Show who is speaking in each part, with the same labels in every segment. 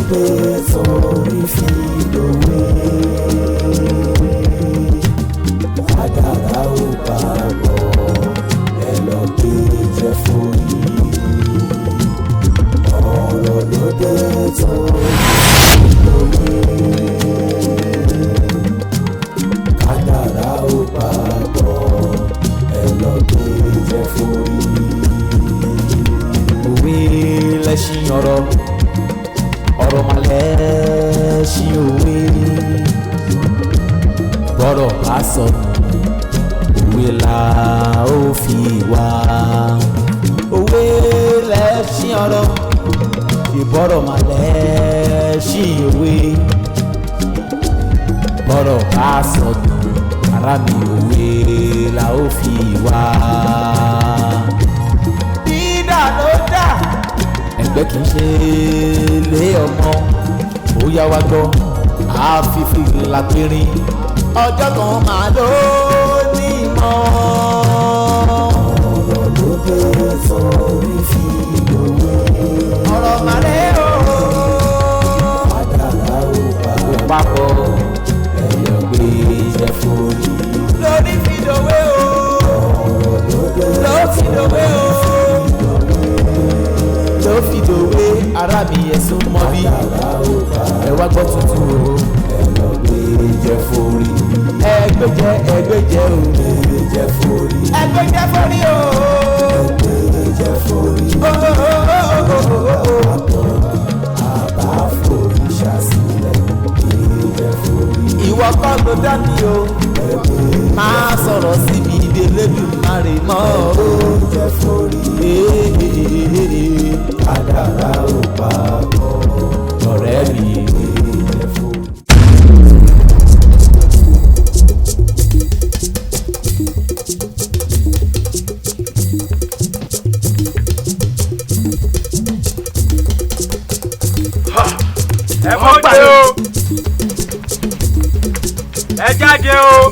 Speaker 1: dé sórí fi dòwe. Kádàrá ò bá bọ̀ ẹ lọ gbé jẹ́ forí. Ọ̀rọ̀ ló dé sórí fi dòwe. Kádàrá ò bá bọ̀ ẹ lọ gbé jẹ́ forí. Òwe lẹ́ṣin ọ̀rọ̀ mà lẹ́ṣin òwe. Bọ́rọ̀ bá sọnù òwe là ó fi wá. Òwe lẹ́ṣin ọ̀rọ̀ ìbọ̀rọ̀ mà lẹ́ṣin òwe. Bọ́rọ̀ bá sọnù ara mi òwe là ó fi wá. Dídà ló dà ẹgbẹ́ kì í ṣe lé ọmọ ó yá wa gbọ́ àfífi lápẹ́rín ọjọ́ kan máa ló ní mọ́. Ọ̀rọ̀ ló dé sórí fi dòwe. Ọ̀rọ̀ màlẹ́ o. Kádàrá ò bá papọ̀ ẹ̀yọ̀ gbé jẹ́ forí. Lórí fi dòwe o. Ọ̀rọ̀ ló dé fi dòwe o. Ló fi dòwe ara mi ẹ̀sùn mọ́ bí ẹ wá gbọ́ tuntun o. Ẹ lọ gbé jẹ́ forí. Ẹgbẹ́jẹ́ o. Ẹgbẹ́jẹ́ forí. Ẹgbẹ́jẹ́ forí o. Ẹgbẹ́jẹ́ forí. Àbá forí ṣàṣìlẹ̀ ẹgbẹ́jẹ́ forí. Ìwọ kọ́ ló dá mi o. Máa sọ̀rọ̀ síbi Elédùmarè mọ́ o. Ẹgbẹ́jẹ́ forí. Kádàrá ò bá bọ̀ ọ̀rẹ́ mi ẹgbẹ́jẹ́ forí.
Speaker 2: Ẹ bóde o, ẹ jáde o,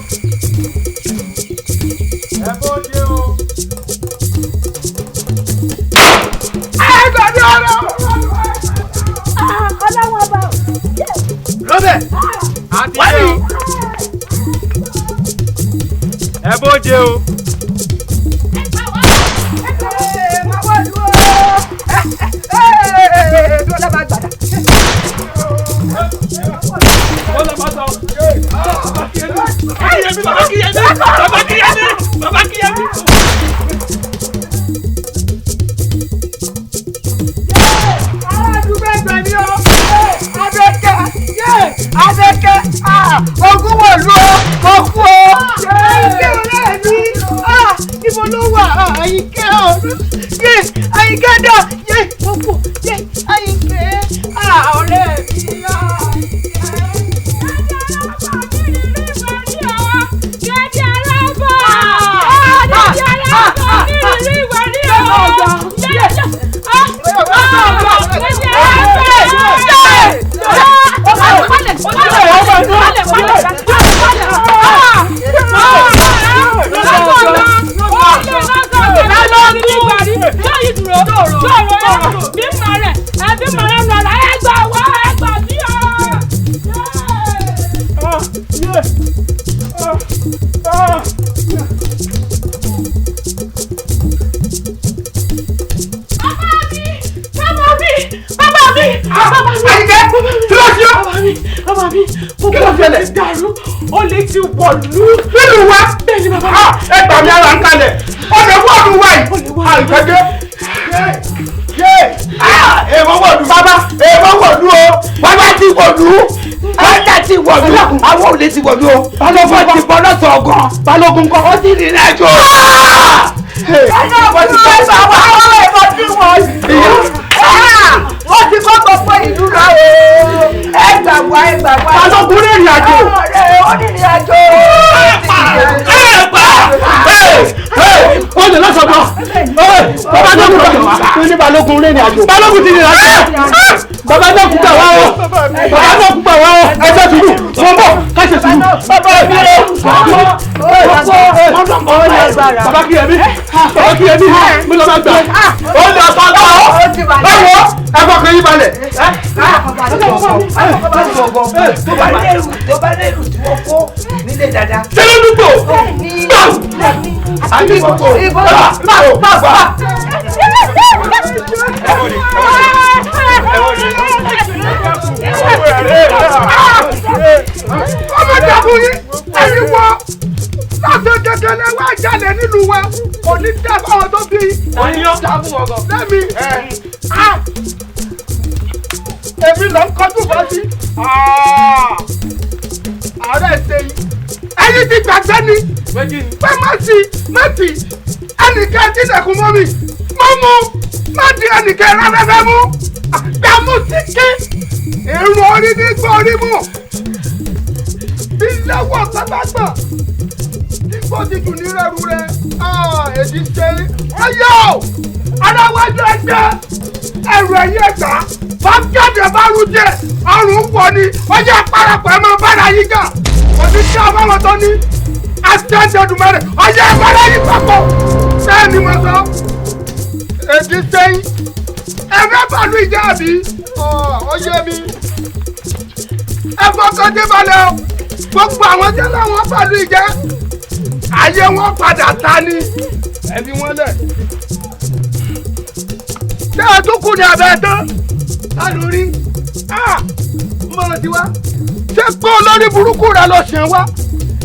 Speaker 2: ẹ bóde o. Ẹ gbàdé ọ̀rọ̀.
Speaker 3: Ọlọ́wọ́ ọba o.
Speaker 2: Lọ́bẹ̀, àti ṣe o. Ẹ bóde o. Baba Kíyèmí.
Speaker 4: Adékẹ́ ogún wọ̀ lọ kó kú o. Àyìnkẹ́ ọ̀rẹ́ mi ibo ló wà Àyìnkẹ́ ọ̀rẹ́ Àyìnkẹ́ dà mo kú Àyìnkẹ́ ọ̀rẹ́ mi. Olè ti wọ̀lú. Nínú wa. Bẹ́ẹ̀ni bàbá.
Speaker 2: Ẹ gbà mí ara ń kalẹ̀. Ọ̀dẹ̀ wọ́ọ̀dù wa yìí. Àìkẹ́kẹ́. Èèmọ̀ wọ̀lú. Bàbá èèmọ̀ wọ̀lú o. Bàbá ti wọ̀lú. Bàbá ti wọ̀lú. Àwọn olè ti wọ̀lú o. Balógun ti bọ́ lọ́sọ̀ ọ̀gàn. Balógun kọ́. Ó ti rìn àjò.
Speaker 4: Wọ́n ti kọ́ bàbá àwọn ẹ̀fọ́ tí wọ́n yìí. Wọ́n ti kọ́ gbogbo ìlú lọ o. Ẹ gbà wá.
Speaker 2: Balógun rìn ìrìn àjò.
Speaker 4: Ó ní ìrìn àjò.
Speaker 2: Wọ́n lè lọ́sọ̀gbọ́n. Bàbá náà kú gbà wá. Wọ́n ní Balógun rìn ìrìn àjò. Balógun ti rìn àjò. Bàbá náà kú gbà wá o. Bàbá náà kú gbà wá o. Ẹ jẹ́ sùúrù. Wọ́n bọ̀ káṣẹ̀ sùúrù. Bàbá mi o. Bàbá Kíyèmí. Bàbá Kíyèmí. Mi lọ bá gbà. Ó lè ọ̀sán lọ. Báwo ẹ fọkàn yín balẹ̀.
Speaker 4: tó bá lérù tí wọ́n kó nílé dáadáa.
Speaker 2: tẹ́lẹ̀ dúpọ̀.
Speaker 4: àbí gbogbo ìbọn bá.
Speaker 2: ọmọ ìjàmbù yìí ẹ̀yin wọ láti kékeré wá jalè nínú wa kò ní dá fáwọn tó bí. lẹ́mi èmi lọ ń kọjú bá sí. ààrẹ ṣe yìí ẹ̀yin ti gbàgbé ni pé má ti ẹnìkan ti dẹkùn mọ́ mi mọ́ mu má di ẹnìkan rárá mú dààmú sí ké èrò orí ní gbọ́ orí mú bí lẹ́wọ̀ gbàgbàgbà tí kò ti jù ní rẹ̀rù rẹ̀ èdè ṣe ọyọ́ aláwájú ẹgbẹ́ ẹrù ẹ̀yìn ẹ̀gbá bá jáde bá rú jẹ ọrùn wọ ni ọjọ́ parapọ̀ ẹ̀ máa bára yí gà òbí tí a bá wọn tó ní àtẹ̀jẹ̀dùmẹ̀rẹ̀ ọjọ́ ìbára yí papọ̀ bẹ́ẹ̀ ni mo sọ èdè sẹ́yìn ẹ̀fẹ́ pàlú ìjà àbí ọyẹ́ mi ẹ̀fọ́ kan dé balẹ̀ o gbogbo àwọn jẹ́ láwọn pàlú ìjà ayé wọn padà ta ni ẹbí wọn lẹ̀ tẹ́ ẹ tún kù ní abẹ́ tán alórí mọ̀ràn tiwa ṣé pé olórí burúkú rẹ lọ ṣẹ̀ wá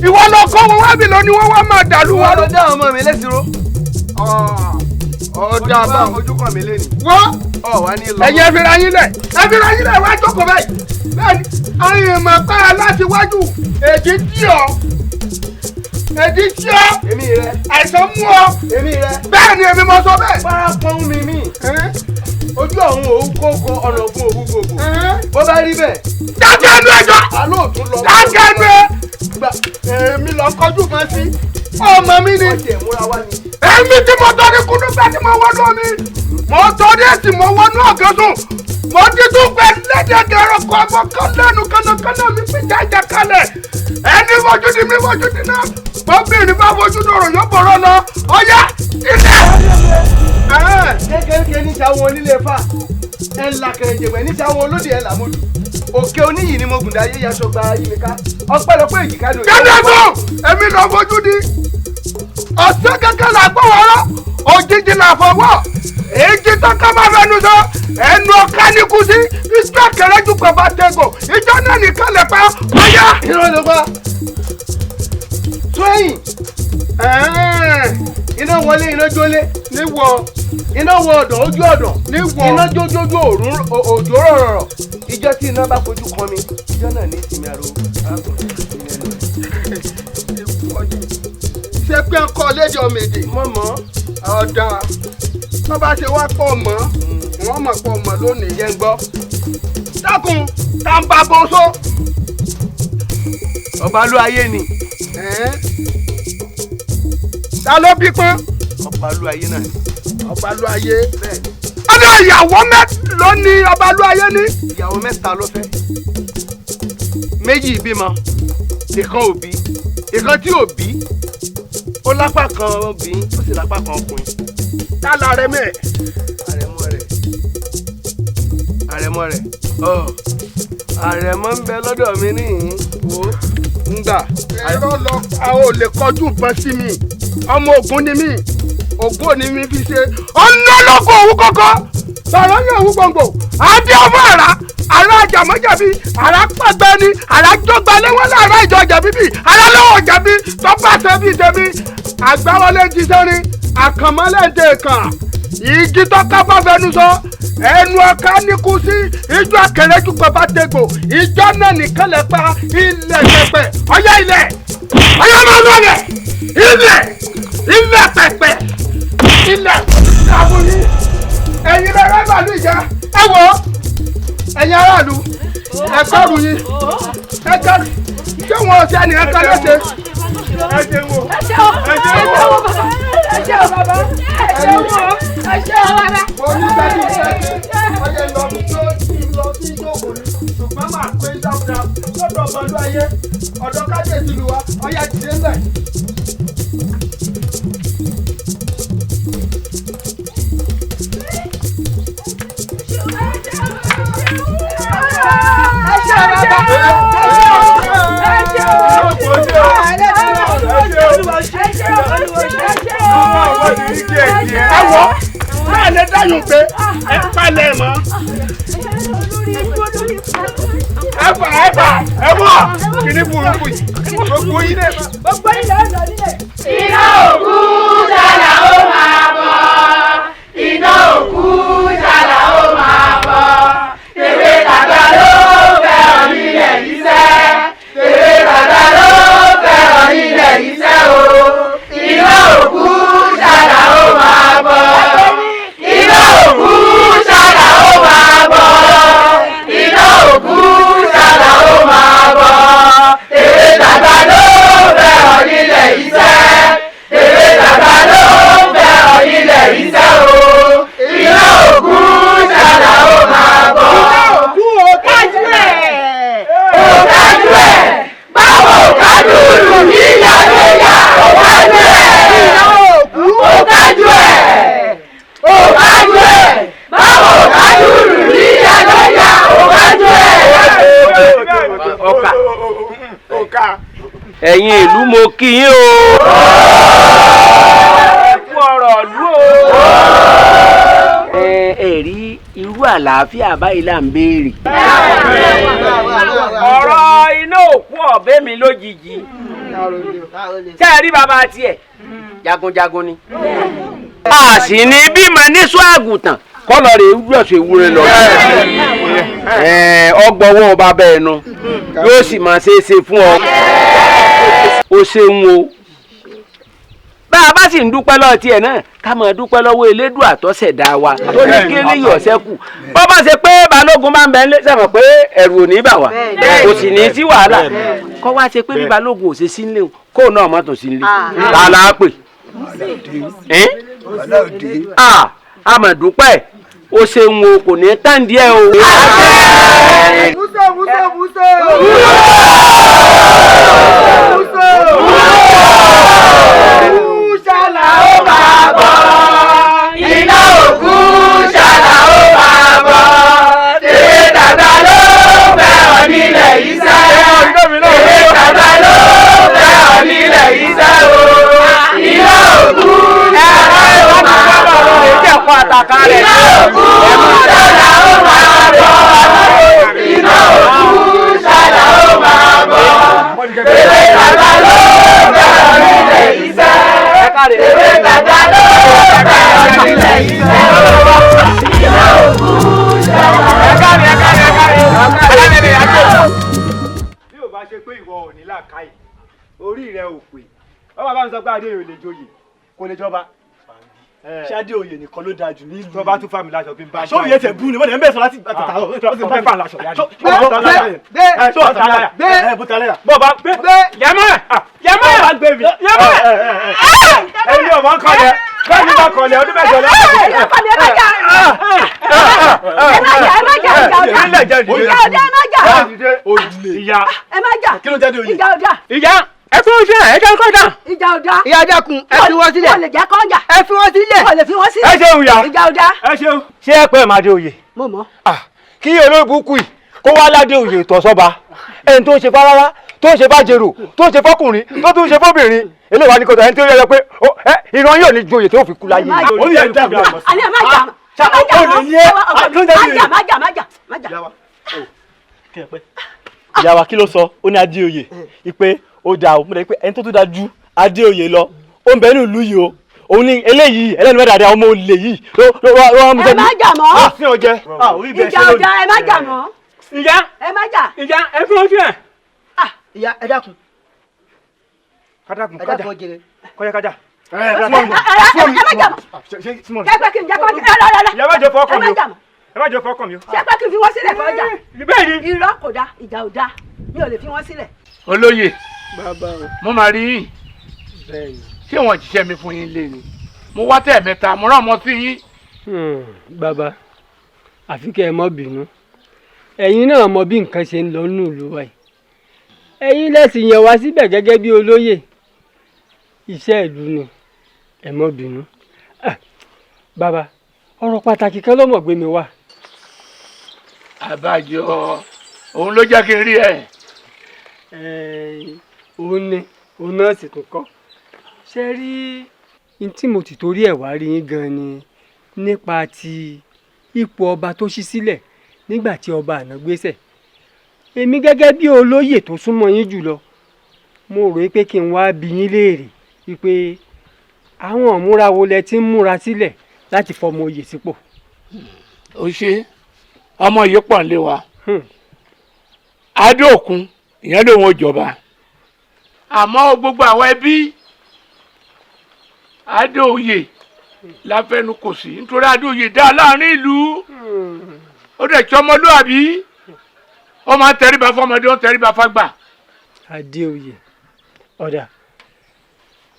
Speaker 2: ìwọ lọ kọ́ wọn wá bí lọ ni wọ́n wá máa dàlú wa.
Speaker 3: wọ́n lọ dá ọmọ mi lẹ́sìrò.
Speaker 2: ọ̀dà bá
Speaker 3: ojú kan mi lẹ́nu.
Speaker 2: wọ́n
Speaker 3: wá ní lọ.
Speaker 2: ẹ̀yin ẹ̀fìrà yín lẹ̀ wá jókòó báyìí bẹ́ẹ̀ni àwọn èèmọ̀ para láti wájú èdè tí ọ́
Speaker 3: èmi rẹ.
Speaker 2: àìsàn mú ọ
Speaker 3: èmi rẹ.
Speaker 2: bẹ́ẹ̀ni èmi mọ sọ bẹ́ẹ̀.
Speaker 3: para pọ́n mi. ojú ọ̀hún òun kókó ọ̀nà fún òwú gbogbo. bó bá rí bẹ́ẹ̀.
Speaker 2: dákẹ́ ẹnu ẹjọ́
Speaker 3: àlọ́ òtún lọ.
Speaker 2: dákẹ́ ẹnu ẹ. èmi lọ kọjú kan sí ọmọ mi ni.
Speaker 3: wọ́n tiẹ̀ múra wá ni.
Speaker 2: èmi tí mo tọ́ ní kúndùgbà tí mo wọnú omi mo tọ́ ní èsì mo wọnú ọ̀gẹ́sùn mo ti tún pẹ́ lẹ́dẹ̀ẹ́dẹ́rẹ́ kọ́ ọmọ kan lẹ́nu kánnakánná mi fi jájà kalẹ̀ ẹni fojú di mi fojú di náà bọ́bìnrin bá fojú dọ̀rọ̀ yóò bọ̀rọ̀ lọ ọ̀yá ilẹ̀.
Speaker 3: kékeré ní sáwọn onílé fà ẹ̀ ńlá kẹrẹ̀jẹ̀wẹ̀ ní sáwọn olóde ẹ̀ làmúdù òkè oníyì ni mo gùn dá yé yaṣọ gba yìí mi ká ọpẹ́lọpẹ́ èjìká ló.
Speaker 2: kẹ́lẹ́gùn èmi lọ fojú di ọ̀sẹ̀ kẹ́kẹ́ là gbọ́ wọ́rọ́ òjijì là fọwọ́ èjì tó ká máa fẹnu sọ ẹnu ọ̀ká ní kú sí ìjọ kẹrẹ́jù kò bá tẹ̀gọ̀ ìjọ náà nìkan lè pa ọ̀yá.
Speaker 3: irọ́ ló bá tóyìn iná wọlé iná jólé
Speaker 2: níwọ̀
Speaker 3: iná wọ ọ̀dọ̀ ojú ọ̀dọ̀
Speaker 2: níwọ̀
Speaker 3: iná jójójó òrùn òjò rọ̀rọ̀ ìjọ tí iná bá fojú kan mi ìjọ náà ní ìsinmi àrò arákùnrin ìsinmi ẹnu rẹ̀.
Speaker 2: ṣé pé ọkọ lédè ọmọ èdè
Speaker 3: mọ̀mọ́
Speaker 2: ọ̀dà wọ́n bá ṣe wá pọ̀ mọ́ wọ́n mọ̀ pọ̀ mọ́ lónìí
Speaker 3: yẹn gbọ́.
Speaker 2: dákun tá n bá bọ́ só.
Speaker 3: ọba ló ayé ni.
Speaker 2: ta ló bí pọ́n.
Speaker 3: ọba ló ayé náà ni.
Speaker 2: ọba ló ayé.
Speaker 3: bẹ́ẹ̀ ni.
Speaker 2: ọdún ìyàwó ló ní ọba ló ayé ní.
Speaker 3: ìyàwó mẹ́ta ló fẹ́. méjì bímọ ìkan ò bí ìkan tí ò bí ó lápá kan obìnrin ó sì lápá kan ọkùnrin.
Speaker 2: ta la rẹ mẹ.
Speaker 3: àrẹ̀mọ rẹ̀ àrẹ̀mọ ń bẹ lọ́dọ̀ mi níhìn wo ń gbà.
Speaker 2: ẹ̀rọ lọ àwọn ò lè kọjú nǹkan sí mi ọmọ Ògún ni mí Ògún ni mi fi ṣe ọlọ́lọ́kọ̀ òwú kọ́kọ́ sọ̀rọ̀ ní òwú gbòǹgbò adé ọmọ àrà àjàmọ́jàbí àrà pàgbẹ́ ni àrà jọgba léwọ́n láàrá ìjọ jẹ̀bí bì àrà lọ́wọ́ jẹ̀bí tọ́pọ̀ àtẹ́bí tẹ̀bí àgbáwọlé jíṣẹ́rin àkànmọ́lẹ̀ kàn igi tọ́ka bá fẹnu sọ ẹnu ọ̀ka níkú sí ìjọ akẹrẹjú kan bá tẹgbò ìjọ náà nìkan lè pa ilẹ̀ pẹ̀pẹ̀ ọyá ilẹ̀ ọyá máa lọ rẹ̀ ilẹ̀ pẹ̀pẹ̀ ilẹ̀ àbúrí ẹ̀yin rẹ̀ rẹ̀ bàlú ìjà ẹ wò ẹ̀yin aráàlú ẹ kọ́rù yín ẹ kọ́rù ṣé wọn ò ṣe ẹnìyàn kan léṣe ẹ ṣe wo ẹ ṣe wo bàbá ẹ ṣe wo bàbá ẹ ṣe wo ẹ ṣe wo bàbá. mo ní bẹ́ẹ̀ni ọyẹ lọ sí ìjókòó ni ṣùgbọ́n máa pé dáadáa lọ́dọ̀ ọmọlú ayé ọ̀dọ̀ kájèsí lu wa ọyẹ dìde ńlẹ̀. ẹ ṣe ẹ wọ báyìí lè dáyọ̀ pé ẹ palẹ̀ mọ́. ẹ bọ̀ kìíní burúkú yìí gbogbo yìí lè.
Speaker 4: gbogbo yìí lè lọ nílé.
Speaker 5: iná òkú ṣàlà ó máa bọ̀. iná òkú ṣàlà ó máa bọ̀. tèwé tàgbà ló fẹ́ràn nílẹ̀ yìí sẹ́. tèwé tàgbà ló fẹ́ràn nílẹ̀ yìí sẹ́ o. iná òkú ṣàlà ó máa bọ̀. iná òkú ṣàlà ó máa bọ̀. iná òkú ṣàlà ó máa bọ̀. tèwé tàgbà ló fẹ́ràn nílẹ̀ yìí sẹ́. tèwé tàgbà ló fẹ́ràn nílẹ̀ yìí sẹ́ o. iná òkú ṣàlà ó máa bọ̀.
Speaker 4: kájú ẹ̀.
Speaker 5: òkájú ẹ̀ báwo kájú lù níyà lóyà òkájú ẹ̀. òkájú ẹ̀ òkájú ẹ̀ báwo kájú lù níyà lóyà òkájú ẹ̀.
Speaker 2: ọ̀ka.
Speaker 6: ẹ̀yin ìlú mo kí yín o. fún ọ̀rọ̀ ìlú o. ẹ rí irú àlàáfíà báyìí là ń béèrè. ọ̀rọ̀ iná òkú ọ̀bẹ mi lójijì. tẹ́ ẹ rí bàbá tiẹ̀ jagunjagun ni. a sì ní bímọ níṣó àgùntàn kọ́lọ̀ rẹ̀ gbọ̀sọ̀ ewúrẹ́ lọ. ọgbọ̀wọ́ bàbá ẹ̀ nu yóò sì máa ṣe é ṣe fún ọ. o ṣeun o. bá a bá sì ń dúpẹ́ lọ́wọ́ tiẹ̀ náà ká máa dúpẹ́ lọ́wọ́ Elédùà tó ṣẹ̀dá wa tó ní kí ní yọ̀ọ́sẹ́kù. bọ́ bá ṣe pé balógun máa ń bẹ ńlẹ̀ sẹ́wọ̀n pé ẹ̀rù ò ní bà wá kò sì ní sí wàhálà. kọ́ wá ṣe pé bí balógun ò ṣe sí nílé o kó náà mọ́tò sí nílé ta la pè. a mà dúpẹ́ o ṣeun o kò ní tán díẹ̀ o.
Speaker 5: ṣàlà ó máa bọ̀. iná òkú ṣàlà ó máa bọ̀. tèwé tàgbà ló fẹ́ràn nílẹ̀ yìí sẹ́. tèwé tàgbà ló fẹ́ràn nílẹ̀ yìí sẹ́ o. iná òkú ṣàlà ó máa bọ̀. iná òkú ṣàlà ó máa bọ̀. iná òkú ṣàlà ó máa bọ̀. tèwé tàgbà ló fẹ́ràn nílẹ̀ yìí sẹ́. tèwé tàgbà ló fẹ́ràn nílẹ̀ yìí sẹ́. iná òkú ṣàlà ó
Speaker 2: bí o bá ṣe pé ìwọ ò ní làákàyè orí rẹ ò pé bàbá bá ń sọ pé Adéoyè lè joyè kò lè jọba ṣé Adéoyè nìkan ló dáa jù ní ìlú. tó bá tún fámìlì aṣọ bí n bá ṣé òye tẹ bú ni wọ́n dẹ̀ ń bẹ̀ sọ láti tàtà ó ti fẹ́ fà láṣọ yá ni. bọ́ọ̀bá yàmọ́ bá gbé mi ẹni ọmọ ń kọlẹ̀ bẹ́ẹ̀ ni bá kọlẹ̀ ọdún mẹ́jọ lẹ́yìn. ìyá kí ló jáde òye. ìyá ẹ fi wọn sílẹ̀ ẹ jẹ́ kọjá.
Speaker 4: ìjà ọ̀dà.
Speaker 2: ìyá dákun ẹ fi wọn sílẹ̀.
Speaker 4: wọ́n lè jẹ́ kọjá.
Speaker 2: ẹ fi wọn sílẹ̀.
Speaker 4: wọ́n lè fi wọn sílẹ̀.
Speaker 2: ẹ ṣeun ìyá.
Speaker 4: ìjà ọ̀dà.
Speaker 2: ẹ ṣeun. ṣé ẹ pẹ́ máa dé òye.
Speaker 4: mo mọ̀.
Speaker 2: kí olóògùn yìí kó wá ládé òye ìtọ́sọ́ba ẹni tó ń ṣe fárára tó ń ṣe fájèrò tó ń ṣe fọkùnrin tó tún ń ṣe fóbìnrin eléwà ní kọjá ẹni tó yẹ pé ìran yóò ní joyè tó fi kú láyé.
Speaker 7: ìyá wa kí ló sọ ó ní Adéoyè ìpè ó dáa ó múlẹ̀ pé ẹni tó tún dáa ju Adéoyè lọ ó ń bẹ ní ìlú yìí o òun ní eléyìí ẹlẹ́nu mẹ́ta ọmọ olè yìí ló wá mú sẹ́ni.
Speaker 4: ẹ má jà mọ́.
Speaker 7: ìjà
Speaker 4: ọ̀dà ẹ má jà mọ́.
Speaker 2: ìyá
Speaker 4: ẹ má jà.
Speaker 2: ìyá ẹ fi wọn sílẹ̀.
Speaker 4: ìyá ẹ dákun.
Speaker 2: kádàkùn
Speaker 4: ẹ dákun jẹrẹ.
Speaker 2: kọjá kájà.
Speaker 4: ẹ má jà mọ́. jẹ́ kí n jẹ́ kọjá.
Speaker 2: ìyá má jẹ fọkàn mi o ẹ má jẹ fọkàn mi o.
Speaker 4: ṣé pé kí n fi wọ́n sílẹ̀ kọjá.
Speaker 2: bẹ́ẹ̀ ni.
Speaker 4: irọ́ kò dá ìjà ò dá mi ò lè fi wọ́n sílẹ̀.
Speaker 8: olóyè mo máa rí yín ṣé wọn jíṣẹ́ mi fún yín lé ni mo wá tẹ̀ mẹ́ta mo rán ọmọ sí yín.
Speaker 9: bàbá àfi kẹ́ ẹ má bínú ẹ̀yin náà mọ bí nǹkan ṣe ń lọ nínú ìlú wa yìí ẹ̀yin lẹ́sìn yẹn wá síbẹ̀ gẹ́gẹ́ bí olóyè iṣẹ́ ìlú ni ẹ má bínú. bàbá ọ̀rọ̀ pàtàkì kan ló mọ̀ gbé mi wá.
Speaker 8: àbájọ òun ló jẹ́ kí n rí ẹ.
Speaker 9: òun ni òun náà sì tún kọ́ ṣe rí n tí mo ti torí ẹ̀ wá rí yín gan ni nípa ti ipò ọba tó ṣí sílẹ̀ nígbà tí ọba àná gbéṣẹ̀. Èmi gẹ́gẹ́ bí olóyè tó súnmọ́ yín jùlọ mo rò pé kí n wá bi yín léèrè wípé àwọn ìmúra wo lẹ ti ń múra sílẹ̀ láti fọmọ oyè sípò.
Speaker 8: ó ṣe ọmọ yìí pọ̀ nílé wa adóòkun ìyẹn lòun ò jọba àmọ́ gbogbo àwọn ẹbí adóòye láfẹnu kò sí nítorí adóòye dá láàrin ìlú ó dẹ̀ tí ọmọlúwàbí ó máa ń tẹríba fọmọdé ó ń tẹríba fágbà.
Speaker 9: Adéoyè ọ̀dà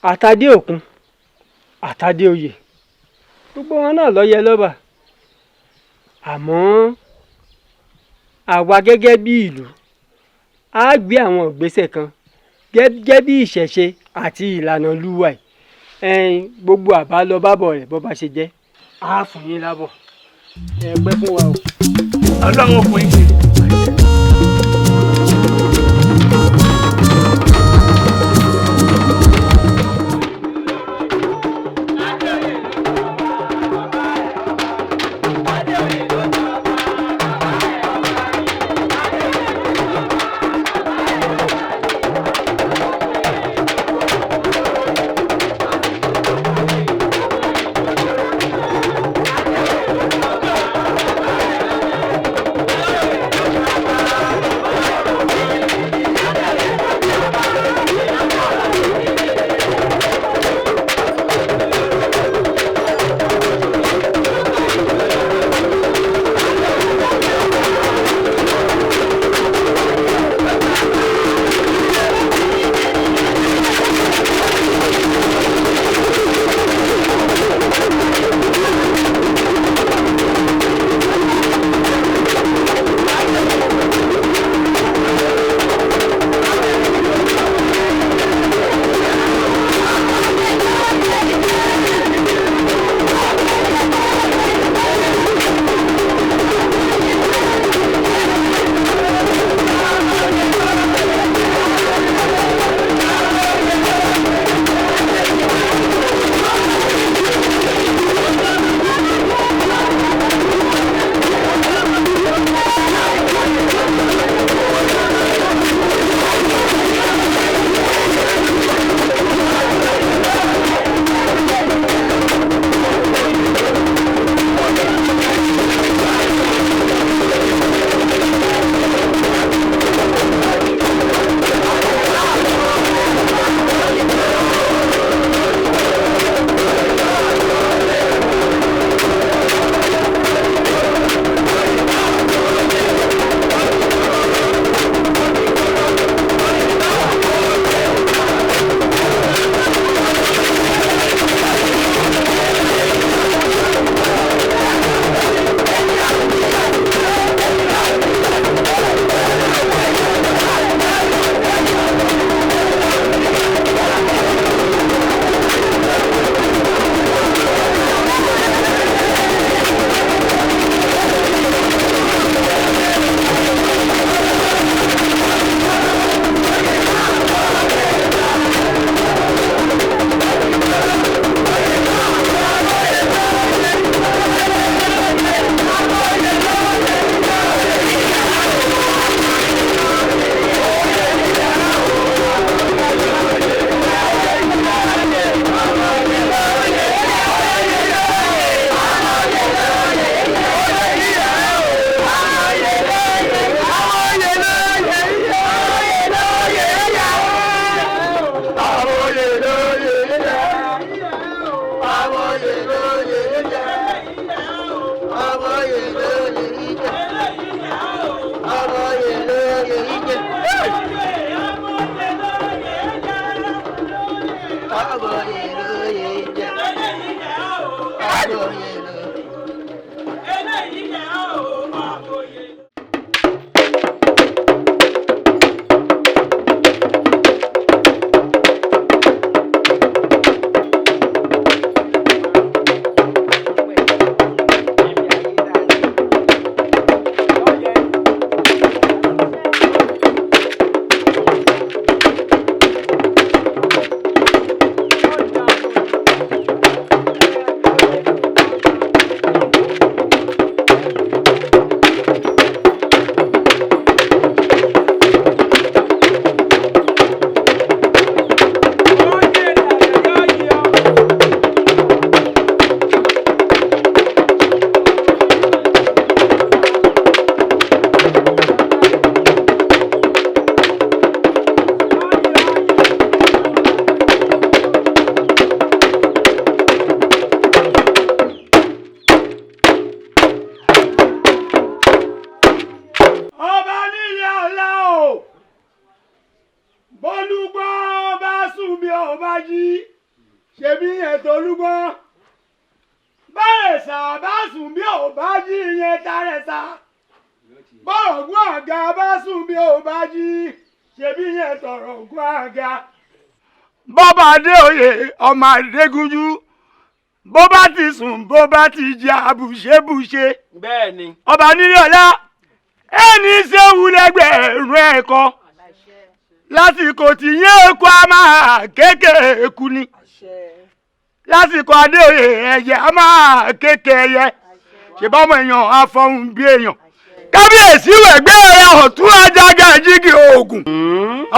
Speaker 9: àtàdéòkun àtàdéoyè gbogbo wọn náà ló yẹ lọ́ba àmọ́ àwa gẹ́gẹ́ bí ìlú á gbé àwọn ìgbésẹ̀ kan gẹ́gẹ́ bí ìṣẹ̀ṣe àti ìlànà lúwa ẹ̀ gbogbo àbá lọ bábọ̀ rẹ̀ bó bá ṣe jẹ́ á fún yín lábọ̀ ẹ pẹ́ fún wa o.
Speaker 8: ọlọ́run ò fún yín ṣe.
Speaker 2: tolúgbọ́n bẹ́ẹ̀ sà bá sùn bí ò bá jí ìyẹn tarẹ̀ sà bọ́ọ̀gùn àga bá sùn bí ò bá jí ṣebí yẹn tọrọ ògùn àga. bọ́bá Adéoyè ọmọ Adégúnjú bó bá ti sùn bó bá ti jẹ àbùṣebùṣe. bẹ́ẹ̀ni. ọba nílọ́lá ẹni ṣe wúlẹ́gbẹ̀rún ẹ̀kọ́ lásìkò tí yẹn kó a máa kékeré kú ni lásìkò Adéoyè ẹyẹ a máa kékeré ẹyẹ ṣèbámọ èèyàn afọhùn bí èèyàn kábíyèsí wẹ̀gbẹ́ rẹ̀ ọ̀tún Ajágàjìgì Ògùn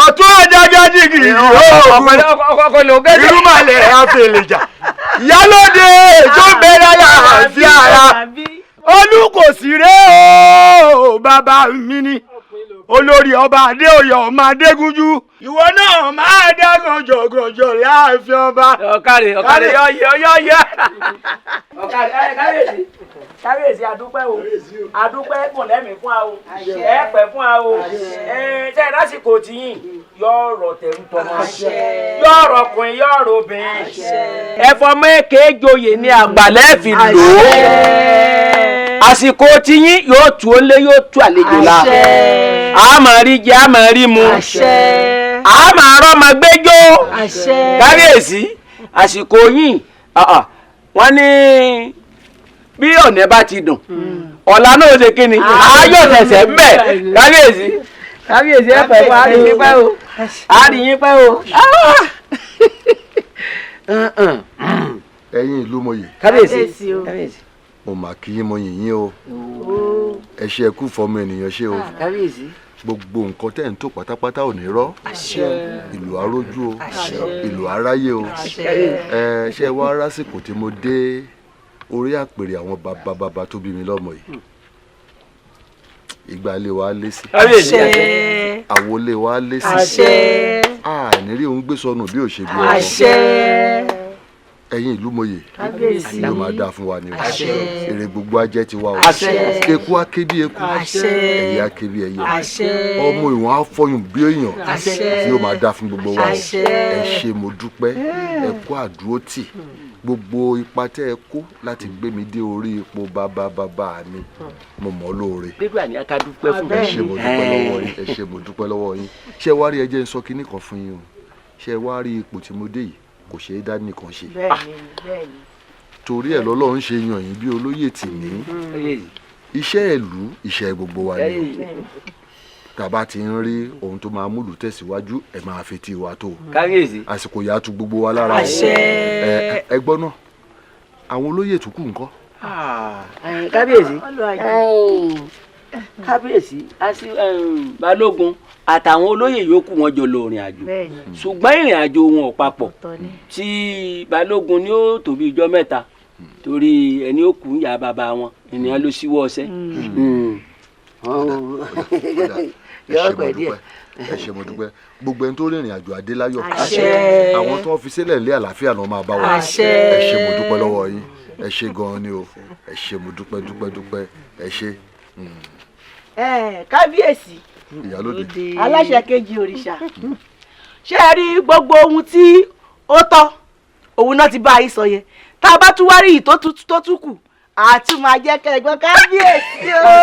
Speaker 2: ọ̀tún Ajágàjìgì Ògùn irúmọlẹ̀ àfẹlẹ̀jà ìyálóde tó bẹ̀rẹ̀ láàfin ara Olúkòsì rẹ̀ o bàbá mi ni olórí ọba Adéoyè ọmọ Adégúnjú ìwọ náà máa dá gànjọgànjọ láàfin ọba. ọ̀kàrẹ̀ yọ̀yọ̀. ọ̀kàrẹ̀ kábíyèsí adúpẹ́ o adúpẹ́ kùn lẹ́mìí fún wa o ẹ pẹ́ fún wa o ṣe lásìkò tìyìn yóò rọ̀ tẹ̀rù tọmọ yóò rọ̀ ọkùnrin yóò rọ̀ obìnrin ẹ̀fọ́ mẹ́kẹ́ joyè ní àgbàlẹ́ fi lò ó àsìkò tìyìn yóò tú ó lé yóò tú àlejò la a máa rí jẹ a máa rí mu a máa rọ́ máa gbẹ́jọ́ kábíyèsí àsìkò yìí wọ́n ní bí ọ̀nà bá ti dùn ọ̀la náà ṣe kí ni ayọ̀ tẹ̀sẹ̀ ń bẹ̀ kábíyèsí ẹ pẹ̀ fún àríyìn pẹ́ o àríyìn pẹ́ o.
Speaker 10: ẹ̀yin ìlú mọ̀yè
Speaker 6: kábíyèsí
Speaker 10: mo mà kí yín mo yìn yín o ẹ ṣe ẹkú fọmọ ènìyàn ṣe o
Speaker 6: kábíyèsí
Speaker 10: gbogbo nǹkan tẹ́ ń tò pátápátá ò ní rọ́ ìlú arójú o ìlú aráyé o ṣe wá lásìkò tí mo dé orí àpèrè àwọn bàbá tó bí mi lọ́mọ yìí ìgbà ilé wa lé sí àwo ilé wa lé sí àníri òun gbé sọnù bí òṣèlú ọ̀rọ̀ ẹ̀yin ìlú mọ̀yè yóò máa dáa fún wa ni o èrè gbogbo ajẹ́ ti wá o eku aké bí eku ẹyẹ aké bí ẹyẹ ọmọ ìwọ̀n afọyùn bí èèyàn yóò máa dáa fún gbogbo wa o ẹ ṣé mo dúpẹ́ ẹ kú àdúrótì gbogbo ipa tẹ́ ẹ kó láti gbé mi dé orí ipò bàbá mi mo mọ̀ lóore
Speaker 6: nígbà ní aka dúpẹ́ fún
Speaker 10: ẹ ṣé mo dúpẹ́ lọ́wọ́ yín ẹ ṣé mo dúpẹ́ lọ́wọ́ yín ṣé wá rí ẹ jẹ́ n sọ kinní kan fún yín o ṣé wá rí ipò tí mo dé yìí kò ṣe é dá nìkan ṣe torí ẹ̀ lọ́lọ́run ṣe yàn yín bí olóyè tì mí iṣẹ́ ìlú iṣẹ́ gbogbo wa ni tàbá ti ń rí ohun tó máa múlù tẹ̀síwájú ẹ̀ máa fi ti wa tó
Speaker 6: kábíyèsí
Speaker 10: àsìkò yà á tu gbogbo wa lára o ẹ gbọ́ náà àwọn olóyè tó kù ńkọ́.
Speaker 6: kábíyèsí balógun àtàwọn olóyè yòókù wọn jọ lọ ìrìn àjò ṣùgbọ́n ìrìn àjò wọn ò papọ̀ tí balógun ni ó tó bí ijọ́ mẹ́ta torí ẹni ó kù ń yà bàbá wọn ènìyàn ló ṣíwọ́ ọṣẹ́.
Speaker 10: ẹ ṣé mo dúpẹ́ gbogbo ẹni tó rìnrìn àjò adéláyọ̀ àwọn tó fi sílẹ̀ lé àlàáfíà náà máa bá wa ẹ ṣé mo dúpẹ́ lọ́wọ́ yín ẹ ṣé gan-an ni o ẹ ṣé mo dúpẹ́ ẹ ṣé.
Speaker 4: kábíyèsí
Speaker 10: ìyálóde
Speaker 4: aláṣẹ kejì òrìṣà ṣé ẹ rí gbogbo ohun tí ó tọ́ òun náà ti bá yín sọ yẹn tá a bá tún wá rí tó tún kù àti máa jẹ́ kẹgbọ́n kábíyèsí o.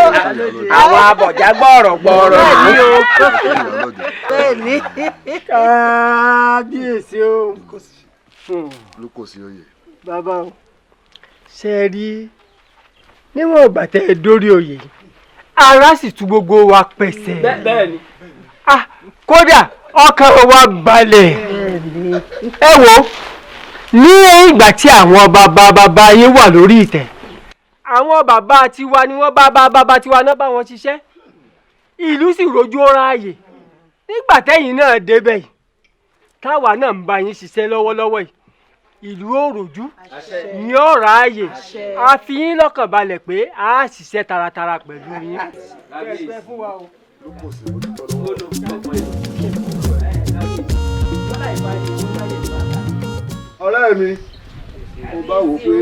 Speaker 6: àwọn abọ̀já gbọ́ọ̀rọ̀
Speaker 4: ni o. bẹ́ẹ̀ni.
Speaker 9: kábíyèsí o.
Speaker 10: Olúkòsí oyè.
Speaker 9: bàbá o ṣe rí níwọ̀n ìgbà tẹ́ ẹ dórí oyè ara sì tú gbogbo wa pẹ̀sẹ̀.
Speaker 6: bẹ́ẹ̀ni.
Speaker 9: kódà ọkàn wa balẹ̀. ẹ wo ní ìgbà tí àwọn bàbá yín wà lórí ìtẹ́ àwọn bàbá tiwa ni wọ́n bàbá tiwa náà bá wọn ṣiṣẹ́ ìlú sì rojú ráàyè nígbà tẹ́yìn náà débẹ̀ yìí táwa náà ń bá yín ṣiṣẹ́ lọ́wọ́lọ́wọ́ yìí ìlú ò rojú ní ó ráàyè a fi yín lọ́kàn balẹ̀ pé a ṣiṣẹ́ taratara pẹ̀lú yín.
Speaker 10: ọ̀rẹ́ mi mo bá wò pé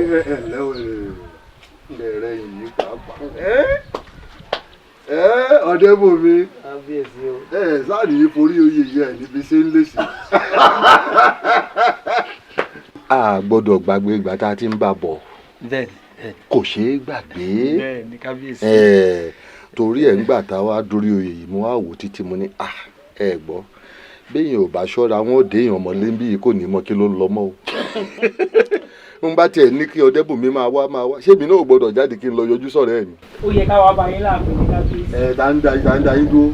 Speaker 10: ẹ̀rẹ́ yìí pàápàá ọ̀dẹ́bòmí sáàdì yìí forí oyè yẹ níbi ṣe ń léṣe a gbọ́dọ̀ gbàgbé ìgbà tá a ti ń bá bọ̀ kò ṣeé gbàgbé torí ẹ̀ ń gbà tá a wá dórí oyè yìí mo wá wò títí mo ní ẹ gbọ́ béèyàn ò bá ṣọ́ra wọn ò déèyàn mọ́lé bí yìí kò ní mọ kí ló ń lọ mọ́ o n bá tiẹ̀ ní kí Ọdẹ́bùnmi máa wá ṣé èmi náà ò gbọ́dọ̀ jáde kí n lọ yọjú sọ̀rọ̀ ẹ̀ mi.
Speaker 9: ó yẹ ká wá bá yín láàbò ní kábíyèsí.
Speaker 10: dáńdá yín dúró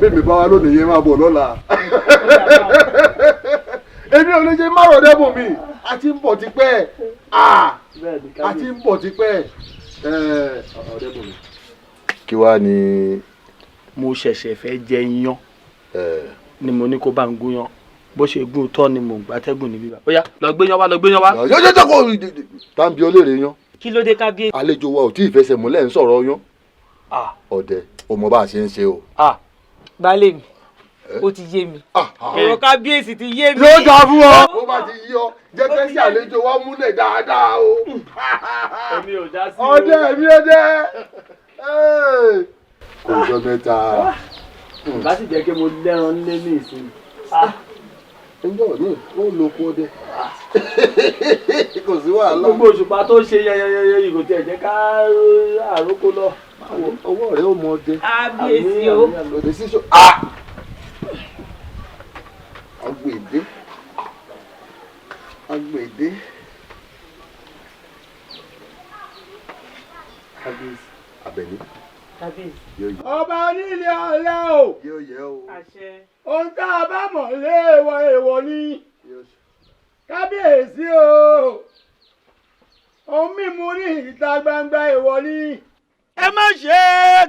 Speaker 10: bẹ́ẹ̀ mi bá wa lónìí yẹn máa bọ̀ lọ́la èmi ò lè ṣe márùn Ọdẹ́bùnmi a ti ń bọ̀ tipẹ́ a ti ń bọ̀ tipẹ́ Ọdẹ́bùnmi. kí wàá ní.
Speaker 7: mo ṣẹ̀ṣẹ̀ fẹ́ jẹ iyán ni mo ní kó bá ń gúnyán bó ṣe gún tọ́ ni mò ń gbátẹ́gùn níbí bá. ó yá lọ gbé yán wá lọ gbé yán wá.
Speaker 10: yọjọ kò tàbí olóore yan.
Speaker 9: kí ló dé kábíyèsí.
Speaker 10: àlejò wa ò tí ì fẹsẹ̀ múlẹ̀ ń sọ̀rọ̀ yan. ọ̀dẹ̀ o mọ bá a ṣe ń ṣe o.
Speaker 9: baálé mi ó ti yé mi ọ̀rọ̀ kábíyèsí ti yé mi.
Speaker 10: yóò dáa fún ọ. ó bá ti yí ọ jẹ́ kẹ́sì àlejò wa múlẹ̀ dáadáa o.
Speaker 7: èmi ò dá sí o.
Speaker 10: ọdẹ mi ọdẹ kò jọ mẹ́ta.
Speaker 7: bá sì jẹ́ kí mo lẹ́ran nílé ní ìsinmi.
Speaker 10: ẹjọ́ mi ó lo kó dé kò sí wàhálà.
Speaker 7: gbogbo òṣùpá tó ṣe yẹyẹyẹ yìí kò tiẹ̀ jẹ́ ká àrókò lọ.
Speaker 10: ọwọ́ rẹ̀ ó mọ ọdẹ.
Speaker 9: kábíyèsí o.
Speaker 10: lòdì sí so. agbèdé Àbẹ̀ní.
Speaker 8: ọba onílé ọlá o.
Speaker 10: yóò yẹ o.
Speaker 8: ohun tá a bá mọ̀ léèwọ̀ èèwọ̀ ni. kábíyèsí o. ohun mímu ní ìta gbangba èèwọ̀ ni. ẹ má ṣe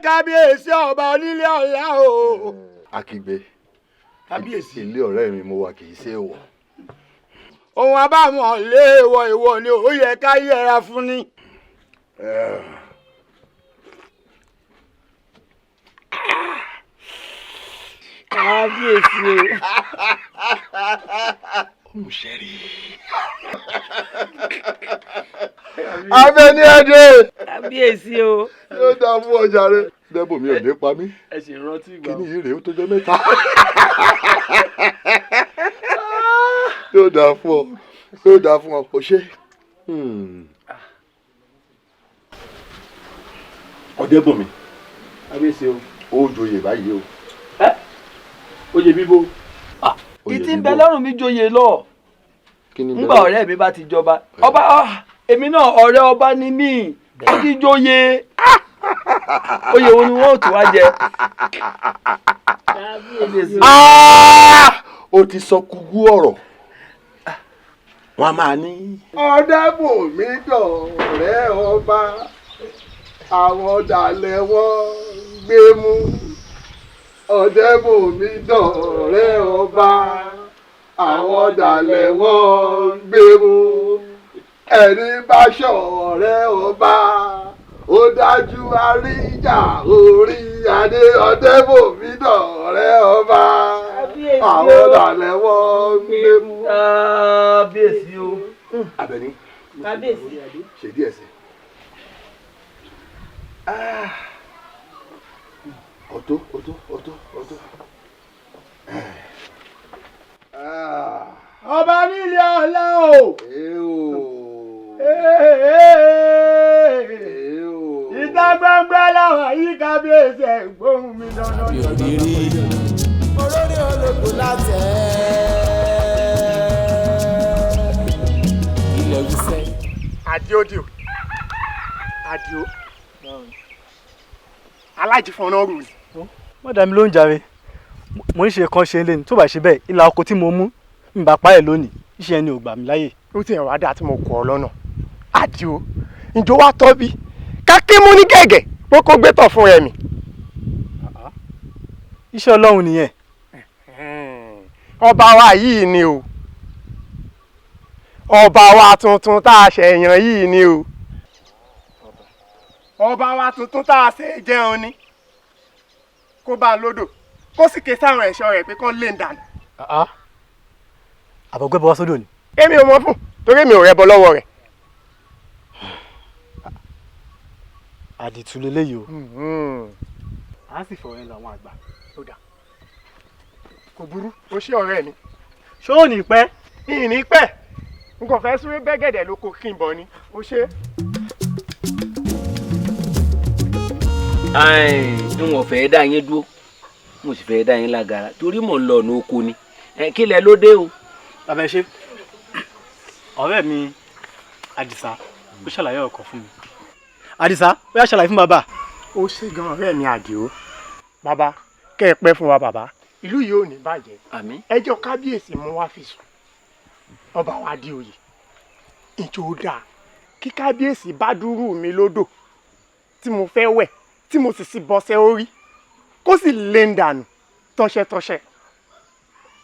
Speaker 8: kábíyèsí ọba onílé ọlá o.
Speaker 10: akígbe
Speaker 8: kábíyèsí
Speaker 10: ilé ọ̀rẹ́ mi mo wà kì í ṣe é wọ̀.
Speaker 8: ohun abámọ̀ léèwọ̀ èèwọ̀ ni ó yẹ ká yẹra fún ni.
Speaker 9: kábíyèsí o.
Speaker 10: olùṣẹ́rí. Àbẹ̀ní ẹ̀dẹ̀.
Speaker 9: kábíyèsí o.
Speaker 10: yóò dáa fún ọjà rẹ. Ọdẹ́bùnmi ò ní pa mí.
Speaker 7: ẹ sì rántí ìgbà.
Speaker 10: kí ni yìí rèé ó tó jọ mẹ́ta. yóò dáa fún ọ kò ṣe. Ọdẹ́bùnmi.
Speaker 7: kábíyèsí o.
Speaker 10: ó joyè báyìí o.
Speaker 7: oyè bíbó.
Speaker 10: ìtì
Speaker 7: ń bẹ lọ́rùn mi joyè lọ. ńgbà ọ̀rẹ́ mi bá ti jọba ọba èmi náà ọ̀rẹ́ ọba ni mí ó ti joyè oyè wo ni wọ́n ò tún wá jẹ.
Speaker 10: ó ti sọ kúkú ọ̀rọ̀ wọn a máa ní. Ọdẹ́bùnmi dọ̀rẹ́ ọba àwọn ọ̀dàlẹ̀ wọn gbé mú. Ọdẹ́bùnmi dọ̀rẹ́ ọba àwọn ọ̀dàlẹ̀ wọn gbé mú. ẹni bá ṣọ̀rẹ́ ọba ó dájú àríjà orí adé. Ọdẹ́bùnmi dọ̀rẹ́ ọba àwọn ọ̀dàlẹ̀ wọn gbé mú.
Speaker 7: kábíyèsí o.
Speaker 10: Àbẹ̀ní
Speaker 9: kábíyèsí.
Speaker 10: ṣe díẹ̀ sí. ọ̀tọ̀.
Speaker 8: ọba nílé ọlá o. ìta gbangba làwọn yìí kábíyèsí ẹ̀gbọ́n mi dandan.
Speaker 1: òrìrì olórí ológun látẹ̀ ilẹ̀ wíṣẹ́.
Speaker 3: Àdìó alájí fún ọ̀nà ọ̀rùn.
Speaker 7: wọ́n dá mi ló ń jàre mo ń ṣe kan ṣe lé ní tó bá ṣe bẹ́ẹ̀ ìlà oko tí mo mú ń bá pa ẹ̀ lónìí iṣẹ́ ẹni ò gbà mí láyè.
Speaker 3: ó ti ẹ̀rọ adá tí mo kọ̀ ọ́ lọ́nà. Àdìó ìjọ wa tọ́ bí kákí mú ní gẹ̀gẹ̀ pé kó gbé tọ̀ fún ẹ̀mí.
Speaker 7: iṣẹ́ Ọlọ́run nìyẹn.
Speaker 3: ọba wa yìí ni o ọba wa tuntun tá a ṣẹ̀yàn yìí ni o ọba wa tuntun tá a ṣe jẹun ni kó bá a lódò kó sì ké sáwọn ẹ̀ṣọ́ rẹ̀ pé kán lè dànù.
Speaker 7: àbọ̀gbẹ́ bọ́ sódò ni.
Speaker 3: èmi ò mọ̀ fún torí mi ò rẹ́bọ lọ́wọ́ rẹ̀.
Speaker 7: àdìtú leléyìí o. a sì fọ̀rọ̀ ẹ̀ lọ àwọn àgbà.
Speaker 3: ó dà kò burú ó ṣe ọ̀rẹ́ mi.
Speaker 7: ṣé ò ní pẹ́.
Speaker 3: ìní pẹ́
Speaker 2: n kò fẹ́ súré bẹ́gẹ̀dẹ̀ lóko kí n bọ̀ ni ó ṣe.
Speaker 6: n ò fẹ́ dá yín dúró mo sì fẹ́ dá yín lágara torí mò ń lọ ọ̀nà oko ni kí lẹ ló dé o.
Speaker 7: bàbá ẹ ṣe ọ̀rẹ́ mi Àdìsá ó ṣàlàyé ọkọ̀ fún mi. Àdìsá ó yá ṣàlàyé fún bàbá.
Speaker 2: ó ṣe gan ọ̀rẹ́ mi Àdìó. bàbá kẹ́ ẹ pẹ́ fún wa bàbá ìlú yìí ò ní bàjẹ́.
Speaker 6: àmín.
Speaker 2: ẹjọ́ kábíyèsí mú wá fi sùn ọba wa di oyè ìjọ dáa kí kábíyèsí bá dúró mi lódò tí mo fẹ́ wẹ̀ tí mo sì sí bọ́sẹ̀ orí kó sì lé ń dànù tọ́ṣẹ́tọ́ṣẹ́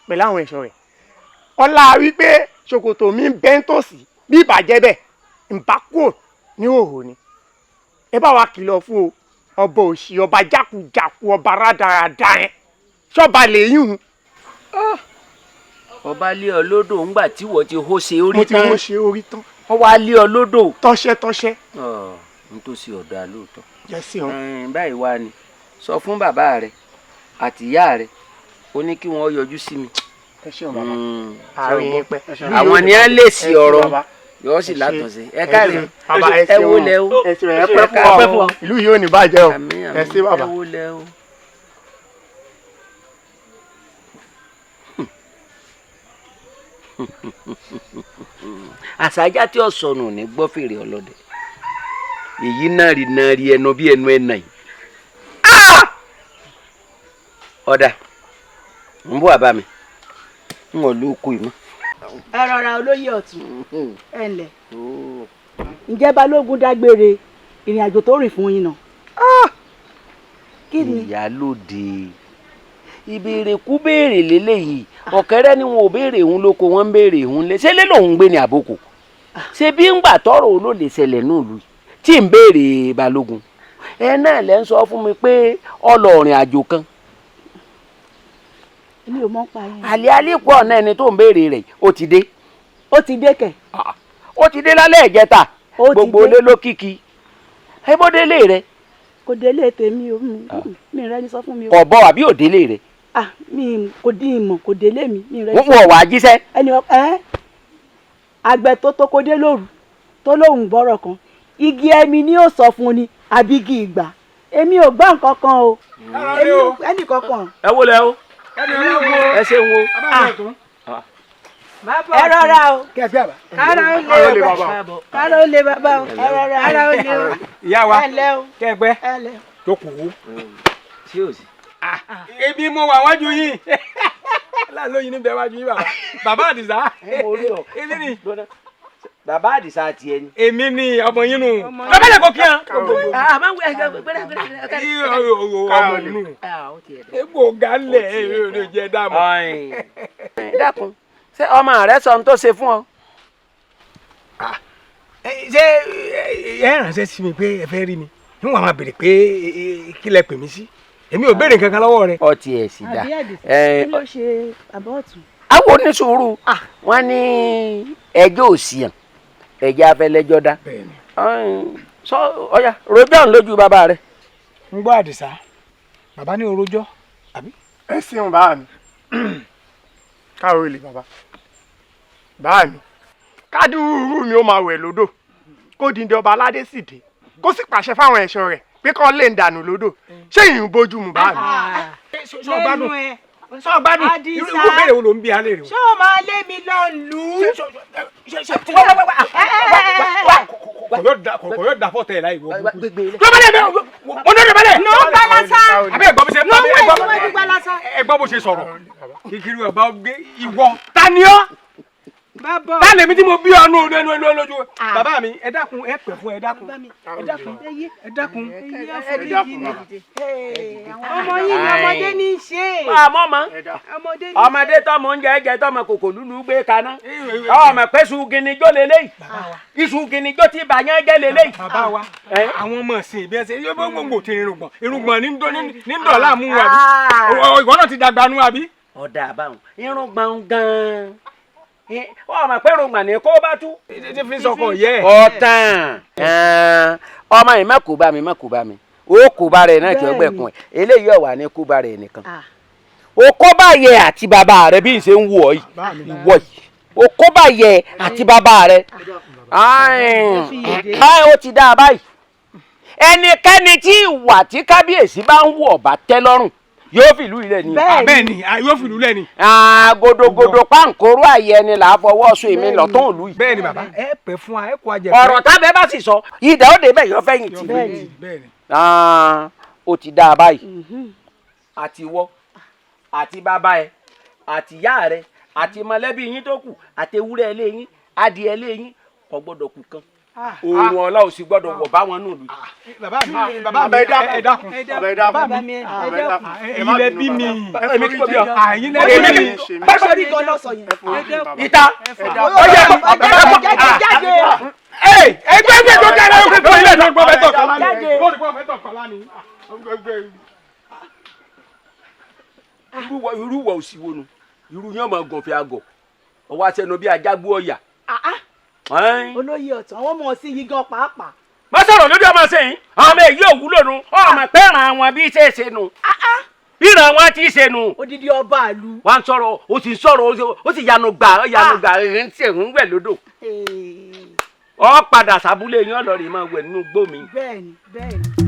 Speaker 2: pẹ̀lú àwọn ẹ̀ṣọ́ rẹ̀ ọlá wípé ṣòkòtò mi ń bẹ́ ń tòsí bí ìbàjẹ́ bẹ́ẹ̀ ń bá kúrò ní òhò ni ẹ bá wa kìlọ̀ fún o ọba òṣì ọba jákujàku ọba rádaràda yẹn ṣọba lèyìn.
Speaker 6: ọba lé ọ lódò ńgbà tí wọ́n ti hó ṣe orí tán.
Speaker 2: mo ti hó ṣe orí tán.
Speaker 6: wọ́n wá lé ọ lódò.
Speaker 2: tọ́ṣẹ́tọ́ṣẹ́.
Speaker 6: n tó ṣe ọ̀dà lóòótọ́.
Speaker 2: jẹ́sí o.
Speaker 6: báyìí wá ni sọ fún bàbá rẹ àti ìyá rẹ ó ní kí wọ́n yọjú sí mi.
Speaker 2: ẹ ṣeun bàbá. àárín yín pẹ́.
Speaker 6: àwọn ni á lè sí ọ̀rọ̀ yóò sì látọ̀sí ẹ káre ẹ wo lẹ o
Speaker 2: ẹ pẹ́ fún ọ ìlú yìí ò ní bàjẹ́ o ẹ ṣé bàbá.
Speaker 6: ẹ wo lẹ o. àṣàjà tí ó sọnù ní gbọ́ fèrè ọlọ́dẹ èyí nàrí ẹnu bí ẹnu ẹnà yìí ọ̀dà ń bọ̀ àbá mi ń wọ̀ lóko ìmọ̀.
Speaker 4: ẹ rọra olóyè ọ̀tún ẹ ǹlẹ́ ǹjẹ́ balógun dágbére ìrìn àjò tó rìn fún yín náà. kí ni.
Speaker 6: ìyálòde ìbéèrè kú béèrè lélẹ́yìí ọ̀kẹ́rẹ́ ni wọn ò béèrè òun lóko wọn ń béèrè òun lé ṣé lé lòun gbé ní àbókò ṣé bí ń gbà tọrọ olóòlè ṣẹlẹ̀ náà lù tí ń béèrè balógun ẹ náà lẹ́ ń sọ fún mi pé ọlọ́ọ̀rìn àjò kan.
Speaker 4: èmi ò mọ̀ pa yẹn.
Speaker 6: àlẹ́ pọ̀ náà ẹni tó ń béèrè rẹ̀ ó ti dé.
Speaker 4: ó ti dé kẹ̀.
Speaker 6: ó ti dé lálẹ́ ìjẹta gbogbo ilé ló kíkì ẹ bó délé rẹ.
Speaker 4: kò délé tèmi o mi rẹ ni sọ fún mi o.
Speaker 6: kò bọ̀ àbí ò délé rẹ.
Speaker 4: mi kò dín ìmọ̀ kò délé mi rẹ.
Speaker 6: wọ́n wà á jíṣẹ́.
Speaker 4: ẹni àgbẹ̀ tó kó dé lóru tó lóhùn gbọ́rọ̀ kan igi ẹmi ni ó sọ fún ni àbí igi ìgbà èmi ò gbọ́ nǹkan kan o ẹnì kankan.
Speaker 6: ẹ wo lẹ o ẹ ṣe wo.
Speaker 4: ẹ rọra o kára ó lé bàbá o ẹ rọra kára ó lé o.
Speaker 2: ìyá wa
Speaker 4: kẹgbẹ
Speaker 2: tó kù ú.
Speaker 6: tí o sì.
Speaker 2: ebi mo wà wájú yín lálóyún níbẹ̀ wájú yín bàbá Àdìsá èmi ni.
Speaker 6: bàbá Àdìsá tiẹ̀ ni.
Speaker 2: èmi ni ọmọ yín nù. bàbá lè kó kí hàn. ọmọ nù. egbò galẹ̀ èrè jẹ dààmú.
Speaker 6: dákun ṣé ọmọ rẹ sọ ohun tó ṣe fún ọ.
Speaker 2: ṣé ẹ ránṣẹ́ sí mi pé ẹ fẹ́ rí mi níwọ̀n máa béèrè pé kí lẹ pè mí sí èmi ò béèrè kankan lọ́wọ́ rẹ.
Speaker 6: ọtí ẹ sì dá.
Speaker 4: kí ló ṣe àbọ̀ ọ̀tún.
Speaker 6: àwọn oníṣòro wọn ní ẹjọ́ òsì hàn ẹjẹ́ afẹ́lẹ́jọ́ dá. sọ ọya rojọ́ lójú bàbá rẹ.
Speaker 2: ń gbọ́ Àdìsá bàbá ní orojọ́ àbí. ẹ ṣeun bàbá mi káàró ilé bàbá mi kádùrú mi ó máa wẹ̀ lódò kó dìndín ọba aládé sì dé kó sì pàṣẹ fáwọn ẹ̀ṣọ́ rẹ̀ pé kọ́ lè ń dànù lódò ṣé ìyún bójú mu bá mi. sọ gbádùn irú béèrè wo ló ń bí alẹ́ rẹ.
Speaker 4: ṣé o máa lé mi lọ lù ú.
Speaker 2: kò yóò dàpọ̀ tẹ̀ láì wọ.
Speaker 6: lọ́bàlẹ̀
Speaker 2: mo ní ìrẹ̀bẹ̀lẹ̀.
Speaker 4: ló ń gbalasa.
Speaker 2: abẹ́ ẹ̀gbọ́n bó ṣe
Speaker 4: ló ń wẹ̀ ní wọ́n ti gbalasa.
Speaker 2: ẹ̀gbọ́n bó ṣe sọ̀rọ̀ kíkiri ọba gbé ìwọ ta ni ọ́. ta lèmi tí mo bí ọ nù lójú. bàbá mi ẹ dákun ẹ pẹ̀ fún ẹ dákun ẹ dákun.
Speaker 4: ọmọ yìí ni ọmọdé ní í ṣe.
Speaker 6: ọmọdé tọmọ oúnjẹ jẹ tọmọ kòkò lulu gbé kaná ọmọ pé iṣu ginigbó lélẹyìí iṣu ginigbó tí bàyàn jẹ lélẹyìí.
Speaker 2: bàbá wa àwọn ọmọ ìsìn bí ẹ ṣe yóò gbogbo ti irùngbọ̀n ní dọ̀là mú wa bí ìwọ náà ti dàgbà nù àbí.
Speaker 6: ọ̀dà àbáwọn irùngbọ̀n gan-an ọmọ pé irùngbọ̀n ní kó bá tú.
Speaker 2: ti fi sọkọ yẹ.
Speaker 6: ọ̀tàn ọmọ yìí má kó bá mi ó kó bá rẹ náà kí ọgbẹ́ kun ẹ̀ eléyìí ọ̀wà ní kó bá rẹ nìkan ó kó bá yẹ àti bàbá rẹ bí n ṣe ń wù ọ yìí ìwọ yìí o kó bàyẹ̀ àti bàbá rẹ̀ ó ti dáa báyìí ẹnikẹ́ni tí ìwà tí kábíyèsí bá ń wù ọ̀bá tẹ́ lọ́rùn yóò fìlú ilẹ̀ ni.
Speaker 2: bẹ́ẹ̀ ni yóò fìlú ilẹ̀ ni.
Speaker 6: godogodo pánkóró àyẹ ni là á fọwọ́ sọ èmi lọ́tún ìlú yìí.
Speaker 2: bẹ́ẹ̀ ni bàbá ẹ pẹ́ fún wa ẹ kó ajẹ́.
Speaker 6: ọ̀rọ̀ tábẹ́ bá sì sọ ìdá òde bẹ́ẹ̀ yọ fẹ́yìn tì.
Speaker 2: bẹ́ẹ̀ ni.
Speaker 6: ó ti dáa báyìí àti ìwọ àti bàbá ẹ àti ìyá rẹ àti mọ̀lẹ́bí yín tó kù àti ewúrẹ́ ilé yín adìẹ ilé yín kò gbọ́dọ̀ kù kan òun ọlá ò sì gbọ́dọ̀ wọ̀ bá wọn nù lù.
Speaker 2: bàbá mi ẹ dákun ilẹ̀ bí mi èmi kí ló bí ọ àyín lẹ́bi mi.
Speaker 4: báṣọ ní gan lọ́sọ̀ yẹn.
Speaker 6: ìta ọjà
Speaker 4: jáde.
Speaker 2: ẹgbẹ́ tó kẹ́rẹ́ ó kó ilé náà gbọ́ mẹ́tọ̀ kọ́lá ni ó ní gbọ́ mẹ́tọ̀ kọ́lá ni.
Speaker 6: irú wọ òsì wo nu irú yẹn máa gànfẹ́ àgọ̀ ọwọ́ àṣẹnu bí ajágbó ọ̀yà.
Speaker 4: olóyè ọ̀tún àwọn ọmọ sí yí gan pàápàá.
Speaker 6: má sọ̀rọ̀ lójú ọmọ sẹ́yìn ọmọ èyí ò wúlò nu ọmọ pẹ́ ràn àwọn bí ṣe é ṣe nu ìràn wọn ti ṣe nu.
Speaker 4: odidi ọba àlù.
Speaker 6: wà á sọ̀rọ̀ o sì sọ̀rọ̀ o sì yanu gbà ń ṣègùn wẹ̀ lódò. ọ padà sábúlé yín ọlọ́rin máa wẹ̀ nínú gbó mi.
Speaker 4: bẹ́ẹ̀ni bẹ́ẹ̀ni.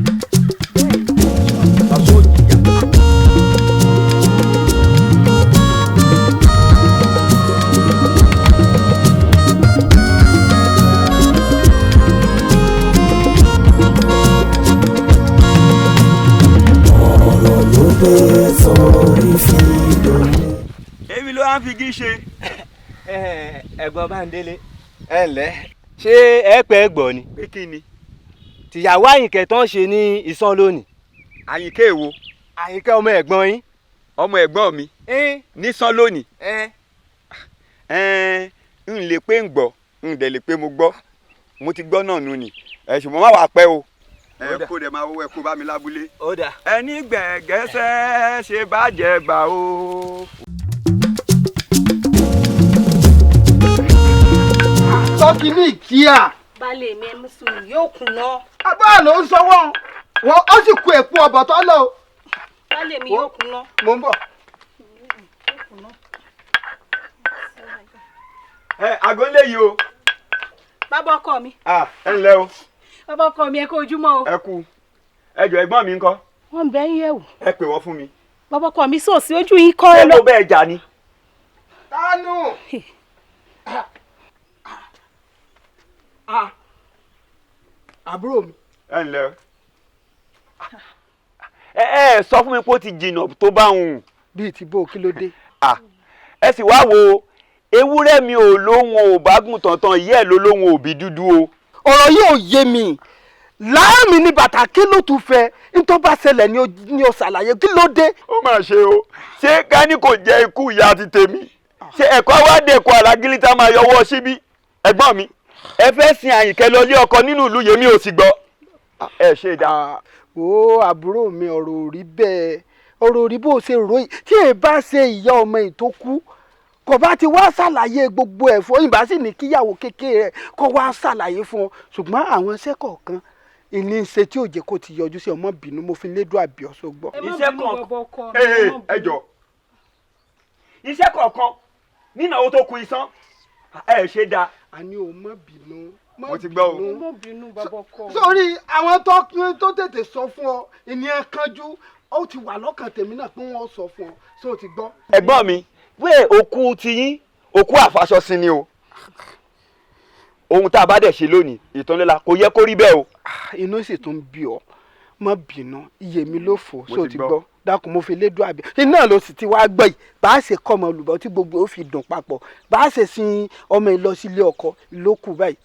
Speaker 11: èmi ló wá ń fi gí ṣe.
Speaker 7: ẹ̀gbọ́n Bándélé ẹ ǹlẹ́ ṣé ẹ pẹ́ gbọ́ ni.
Speaker 11: pé kí ni.
Speaker 7: tìyàwó Àyìnkẹ́ tán ṣe ní ìsán lónìí.
Speaker 11: Àyìnkẹ́ èwo.
Speaker 7: Àyìnkẹ́ ọmọ ẹ̀gbọ́n yín.
Speaker 11: ọmọ ẹ̀gbọ́n mi. nísán lónìí. n lè pé ń gbọ́ n dẹ̀ lè pé mo gbọ́ mo ti gbọ́ náà nù ni ṣùgbọ́n má wàá pẹ́ o. kó dẹ̀ máa wọ́wọ́ ẹ kó bá mi lábúlé.
Speaker 7: ó dà.
Speaker 11: ẹni gbẹ̀gẹ́sẹ̀ ṣe bàjẹ́ gbà o.
Speaker 2: tọ́kì ní ìkíyà.
Speaker 12: balẹ̀ mi ẹ̀mú sùn yóò kùnà.
Speaker 2: agbára ló ń sọwọ́ wọn ó sì kú èpo ọ̀bọ̀ tó lọ.
Speaker 12: balẹ̀ mi yóò kùnà.
Speaker 2: mo ń bọ̀.
Speaker 11: àgọ́ lè yí o.
Speaker 12: bàbá ọkọ mi.
Speaker 11: ẹ ǹlẹ́ o.
Speaker 12: bàbá ọkọ mi ẹ kú ojúmọ́ o.
Speaker 11: ẹ kú ẹjọ ẹ̀gbọ́n mi ńkọ́.
Speaker 12: wọ́n ń bẹ ń yẹ̀wò.
Speaker 11: ẹ pè wọ́n fún mi.
Speaker 12: bàbá ọkọ mi sòsì ojú yín kọ́ ẹ lọ.
Speaker 11: ṣé mo bẹ́ẹ̀ jà ni.
Speaker 2: tánú. àbúrò mi.
Speaker 11: ẹ ǹlẹ́ ẹ sọ fún mi pé ó ti jìnnà tó bá wùn.
Speaker 2: bíi ti bó kí ló dé.
Speaker 11: ẹ sì wá wo ewúrẹ́ mi ò lóhun ò bá gùn tọ̀ntàn yìí ẹ̀ ló lóhun òbí dúdú o.
Speaker 2: ọ̀rọ̀ yìí ò yé mi láàmì ní bàtà kí ló tún fẹ́ nítorí bá ṣẹlẹ̀ ní o ṣàlàyé kí ló dé.
Speaker 11: ó mà ṣe o ṣé gani kò jẹ́ ikú ìyá ti tèmi ṣé ẹ̀kọ́ wá dé ẹ̀kọ́ àlágílí tá máa yọwọ́ síbí ẹ̀gbọ́n mi ẹ fẹ́ sin Àyìnkẹ́ lọ lé ọkọ nínú ìlú yèmí ò sì gbọ́ ẹ ṣe dá.
Speaker 2: ó àbúrò mi ọ̀rọ̀ ò rí bẹ́ẹ̀ ọ̀rọ̀ ò rí bó ṣe ròyìn tí èyí bá ṣe ìyá ọmọ yìí tó kú kò bá ti wá ṣàlàyé gbogbo ẹ̀ fún ìbá sì ní kíyàwó kékeré kó wá ṣàlàyé fún ọ ṣùgbọ́n àwọn iṣẹ́ kọ̀ọ̀kan ìní ṣe tí ò jẹ́ kó ti yọjú sí ọmọ bínú mo fi lédùn àbí ọ̀ṣọ́ gbọ́.
Speaker 11: iṣẹ́ kọ̀ọ̀kan ẹ jọ iṣẹ́ kọ̀ọ̀kan nínú owó tó kù iṣan ẹ ṣe dáa.
Speaker 2: a ní o má bínú.
Speaker 11: mo ti gbọ́ o.
Speaker 2: má bínú bàbá ọkọ. sórí àwọn tó tètè sọ fún ọ ìníyàn kanjú ó ti wà lọ́kàn tèmi náà pé wọ́n sọ fún ọ ṣé o ti gbọ́.
Speaker 11: ẹ̀gbọ́n mi wé òkú tiyín òkú àfàṣọsí ni o ohun tá a bá dẹ̀ ṣe lónìí ìtọ́nlélá kò yẹ kó rí bẹ́ẹ̀ o.
Speaker 2: inú sì tún bí ọ má bínú iye mi ló fò ṣé o ti gbọ́ dákun mo fi lédùn àbí iná ló sì ti wá gbọ́ yìí bá a ṣe kọ́ ọmọ olùbọ́ tí gbogbo ó fi dùn papọ̀ bá a ṣe sin ọmọ ìlọ sílé ọkọ ìlókù báyìí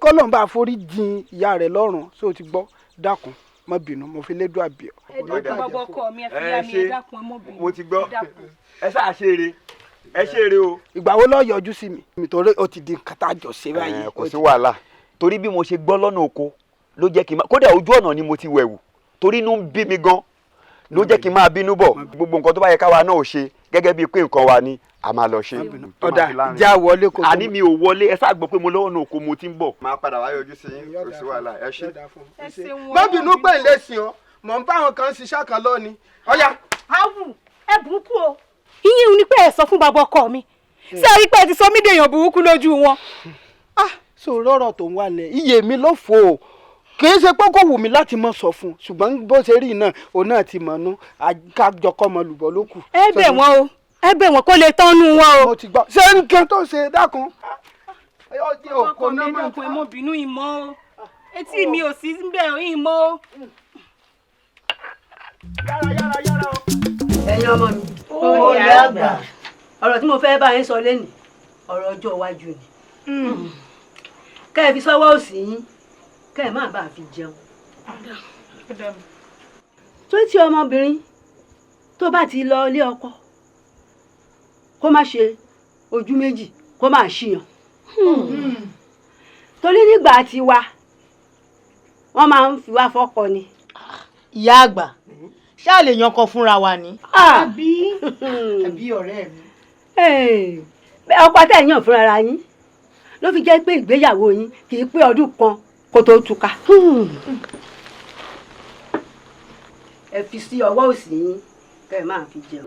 Speaker 2: kọ́lọ́n bá forí jìn ìyá rẹ̀ lọ́rùn ṣé o ti gbọ́ dákun má bínú mo fi lédùn àbí ọ.
Speaker 12: ẹ dákun bàbá ọkọ mi ẹ fi yá mi ẹ dákun ẹ mọ bínú.
Speaker 11: mo ti gbọ́ ẹ sáà ṣe eré ẹ ṣe eré o.
Speaker 2: ìgbà wo lọ yọjú sí mi nítorí ó ti di nǹkan tá a jọ ṣe báyìí.
Speaker 11: kò sí wàhálà torí bí mo ṣe gbọ́ lọ́nà oko ló jẹ́ kí n máa kódà ojú ọ̀nà ni mo ti wẹ̀wù torí inú ń bí mi gan ló jẹ́ kí n máa bínú bọ̀ gbogbo nǹkan tó bá yẹ káwa náà ò ṣe gẹ́gẹ́ bíi pé nǹkan wa ni a máa lọ ṣe.
Speaker 2: ọ̀dà já wọlé kó tó.
Speaker 11: àní mi ò wọlé ẹ sáà gbọ́ pé mo lọ́nà oko mo ti ń bọ̀. máa padà wá yọjú sí yín kò sí wàhálà ẹ ṣe.
Speaker 2: má bínú pé ilé sìn ọ mọ̀ ń bá àwọn kan ṣiṣẹ́ kan lọ́ni. ọ̀yà.
Speaker 12: awù ẹ burúkú o ìyẹn ò ní pẹ́ ẹ sọ fún bàbá ọkọ mi ṣé ẹ rí pé ẹ ti sọ mí dèèyàn burúkú lójú wọn.
Speaker 2: sọ̀rọ̀ ọ̀rọ̀ tó ń wà lẹ̀ iye mi ló fò ó kì í ṣe pé kò wù mí láti mọ̀ sọ fún un ṣùgbọ́n bó ṣe rí náà òun náà ti mọ̀ nú kájọkọ́ ọmọ lùbọ́ ló kù.
Speaker 12: ẹ bẹ̀ wọ́n o ẹ bẹ̀ wọ́n kó lè tọ́nu wọn o.
Speaker 2: mo ti gbọ́ ṣé nǹkan tó ṣe dákun.
Speaker 12: ọkọ mi dákun ẹ mọ bínú ìmọ̀ o etí mi ò sí bẹ́ẹ̀ ìmọ̀ o.
Speaker 2: yára o.
Speaker 13: ẹ̀yin ọmọ mi ó yà àgbà ọ̀rọ̀ tí mo fẹ́ bá yín sọ lẹ́nìí ọ̀rọ̀ ọjọ́ iwájú ni kẹ́ ẹ fi sọ́wọ́ òsì yín kẹ́ ẹ má bàa fi jẹun. tó ti ọmọbìnrin tó bá ti lọ ilé ọkọ kó má ṣe ojú méjì kó má ṣìyàn torí nígbà tiwa wọ́n máa ń fi wá fọ́kọ ni.
Speaker 4: ìyá àgbà ṣáà lè yan kan fúnra wa ni.
Speaker 13: àbí ọ̀rẹ́ mi. ọkọ tẹ̀ yàn fúnra yín ló fi jẹ́ pé ìgbéyàwó yín kì í pé ọdún kan kó tó túká. ẹ fi sí ọwọ́ òsì yín kẹ́ ẹ máa fi jẹun.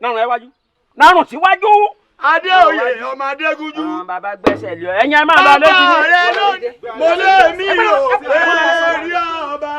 Speaker 6: nárùn ẹ wájú nárùn síwájú.
Speaker 11: Adéoyè ọmọ Adégúnjú.
Speaker 6: Bàbá gbẹ́sẹ̀ lé ọ ẹ̀yin ẹ máa lọ létí.
Speaker 11: Bàbá rẹ lónìí mo lé mi ò fẹ́ rí ọba.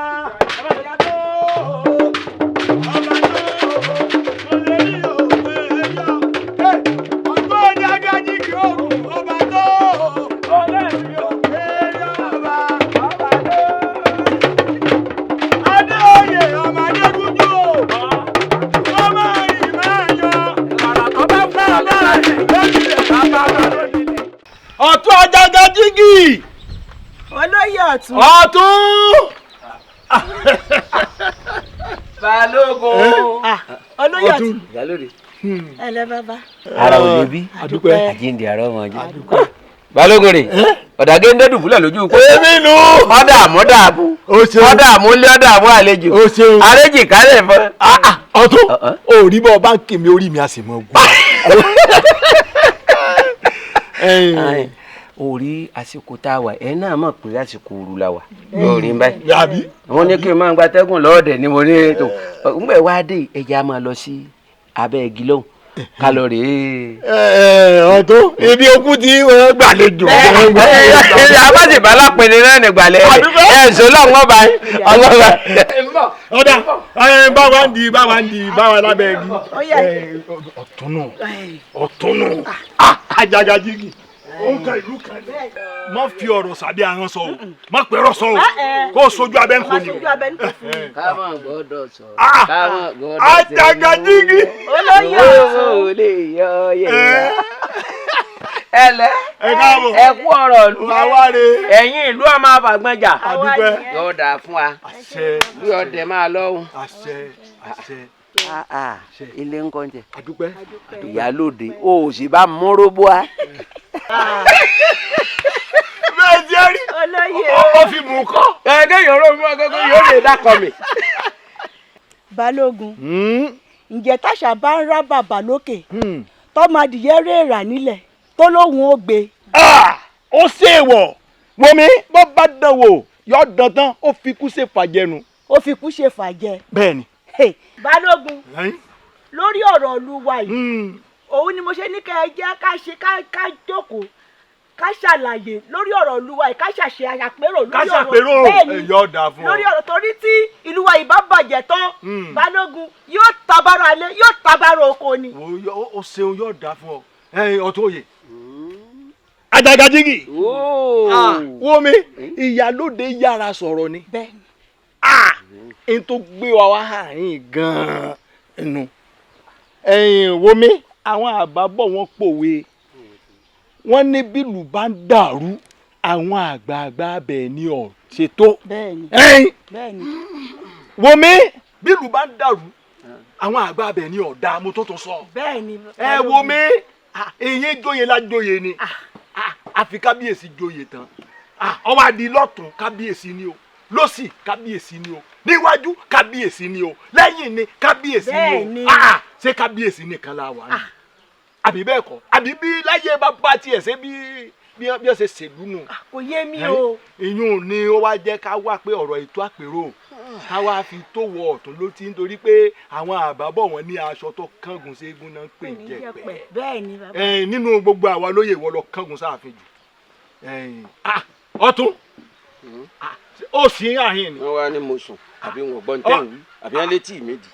Speaker 2: Ọ̀tún Àjàgàjìgì.
Speaker 4: Olóyè ọ̀tún.
Speaker 2: Ọ̀tún.
Speaker 6: Balógun.
Speaker 4: Olóyè ọ̀tún.
Speaker 6: Ìyálóde.
Speaker 4: Ẹlẹ́ bàbá.
Speaker 6: Ara ò lè bí.
Speaker 2: Adúpẹ́.
Speaker 6: Àjíǹde àrọ́ ọmọ ọjọ́. Balógun rè. Ọ̀dàgé ń dẹ́dùn fúlẹ̀ lójú kó.
Speaker 2: Èmi nù.
Speaker 6: Ọ̀dà àmúdà àbú. Ọ̀dà àmúlé ọ̀dà àmú àlejò.
Speaker 2: O ṣeun.
Speaker 6: Àrèjì kálẹ̀ fún.
Speaker 2: Ọ̀tún. O rí bọ́ báńkì mi orí mi a sì mọ gbọ́.
Speaker 6: Orí àsìkò tá a wà ẹ náà mọ̀ pé àsìkò ooru la wà lórí ń báyìí. Wọ́n ní kí n máa gbatẹ́gùn lọ́ọ̀dẹ̀ ni mo ní ètò ńgbẹ́ wá dé ẹja máa lọ sí abẹ́ igi lóhùn kálọ̀rì.
Speaker 2: Ọ̀tún ibi okú tí wọ́n gbàlejò.
Speaker 6: Abájìbá lápẹ̀lẹ̀ náà nìgbàlẹ̀ ẹ̀sùn lọ́wọ́ bá ọlọ́wọ́.
Speaker 2: Ọ̀dà báwa ń di báwa lábẹ́ igi. Ọ̀tún nù Àjàgàjìgì. Ó ń ka ìlú kan ní. Má fi ọ̀rọ̀ sàbí ahọ́n sọ o. Má pẹ̀rọ sọ o. Kó o sojú abẹ́ ń kò ní o.
Speaker 6: Káwọn gbọ́dọ̀ sọ̀rọ̀. Káwọn gbọ́dọ̀ sọ̀rọ̀.
Speaker 2: Àjàgàjìgì.
Speaker 4: Olóyè ọ̀tún.
Speaker 6: Ó lè yọ yẹ̀yà. Ẹlẹ́.
Speaker 2: Ẹ káàbọ̀.
Speaker 6: Ẹ kú ọ̀rọ̀ ìlú.
Speaker 2: Àwáre.
Speaker 6: Ẹ̀yin ìlú ọmọ àfàgbọ́njà.
Speaker 2: Adúpẹ́.
Speaker 6: Yóò dáa fún wa.
Speaker 2: Àṣẹ.
Speaker 6: Bí ọdẹ máa lọ́hùn.
Speaker 2: Àṣẹ.
Speaker 6: Ilé ń kọ́ńtẹ̀.
Speaker 2: Adúpẹ́.
Speaker 6: Ìyálóde o ò sì bá móróbó a.
Speaker 2: Bẹ́ẹ̀ jẹ́ rí.
Speaker 4: Olóyè.
Speaker 2: Ó fi mú kọ́.
Speaker 6: Ẹ̀ẹ́dẹ́ yòró mú ọgọ́gọ́ yóò lè dákọ̀ mi.
Speaker 4: Balógun. Ǹjẹ́ táṣà bá ń rá bàbà lókè tọ́mọ adìyẹ rèèrà nílẹ̀ tó lóhùn ó gbé.
Speaker 2: Ó ṣèwọ̀ wọmi bó bá dánwò yọ dandan ó fi kú ṣe fàjẹnu.
Speaker 4: Ó fi kú ṣe fàjẹ.
Speaker 2: Bẹ́ẹ̀ni.
Speaker 4: Balógun lórí ọ̀rọ̀ Olúwa yìí òun ni mo ṣe ní kẹ́ ẹ jẹ́ ká jókòó ká ṣàlàyé lórí ọ̀rọ̀ Olúwa yìí ká ṣàṣe àyàpérò lórí ọ̀rọ̀ bẹ́ẹ̀ni
Speaker 2: yóò dáa fún ọ.
Speaker 4: lórí ọ̀rọ̀ torí tí ìlú wa yìí bá bàjẹ́ tán Balógun yóò tabara alẹ́ yóò tabara oko ni.
Speaker 2: O ṣeun yóò dáa fún ọ Ọ̀tún Oyè. Àjàgàjìgì. Wo mi Ìyálóde yára sọ̀rọ̀ ni.
Speaker 4: Bẹ́ẹ̀ni.
Speaker 2: N tó gbé wa wá àárín gan-an nù. Wo mi àwọn àbábọ̀ wọn pòwe wọ́n ní bílù bá ń dàrú àwọn àgbààgbà bẹ́ẹ̀ ni ọ̀ ṣètò.
Speaker 4: Bẹ́ẹ̀ni.
Speaker 2: Wo mi bílù bá ń dàrú àwọn àgbà bẹ́ẹ̀ ni ọ̀ dá mo tó sọ.
Speaker 4: Bẹ́ẹ̀ni.
Speaker 2: Wo mi èyí jóye lájóye ni àfi kábíyèsí jóye tán ó wá di lọ́tún kábíyèsí ni o lọ́sì kábíyèsí ni o níwájú kábíyèsí ni o lẹ́yìn ni kábíyèsí ni o ṣé kábíyèsí nìkan la wà ní àbí bẹ́ẹ̀ kọ́ àbí bí láyé bá tiẹ̀ ṣe bí ó ṣe ṣèlú nù.
Speaker 4: Kò yé mi o.
Speaker 2: ìyún ni ó wá jẹ́ ká wá pé ọ̀rọ̀ ètò àpérò ká wá fi tó wọ ọ̀tún ló ti nítorí pé àwọn àbábọ̀ wọn ní aṣọ tó kángun ségun náà ń pè jẹ̀pẹ̀.
Speaker 4: Bẹ́ẹ̀ni bàbá.
Speaker 2: Nínú gbogbo àwa lóye ìwọ lọ kángun sáàfin jù. Ọ̀tún ó sì ń àhín ni.
Speaker 6: Wọ́n wá ní mo sùn àbí wọn gbọ́n tẹ̀ ń wí àbí wọ́n létí méjì.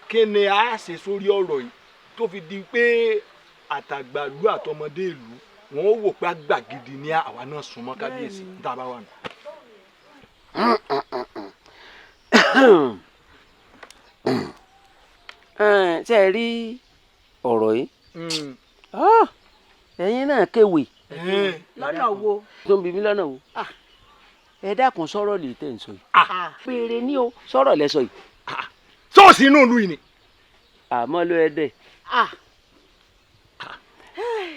Speaker 2: Kí ni a ṣe sórí ọ̀rọ̀ yìí tó fi di pé àtàgbàlú àtọmọdé ìlú wọn ó wò pé àgbà gidi ní àwa náà súnmọ́ kábíyèsí tá a bá wà nù.
Speaker 6: Ṣé ẹ rí ọ̀rọ̀ yìí ẹ̀yin náà kéwì.
Speaker 4: Lọ́nà wo.
Speaker 6: Tó ń bi mí lọ́nà wo. Ẹ dákun sọ̀rọ̀ lè tẹ̀ ń sọ yìí. Péré ní o sọ̀rọ̀ lẹ sọ yìí.
Speaker 2: Ṣọ́ọ̀ṣì inú ìlú yìí ni.
Speaker 6: Àmọ́ ló ẹ dẹ̀.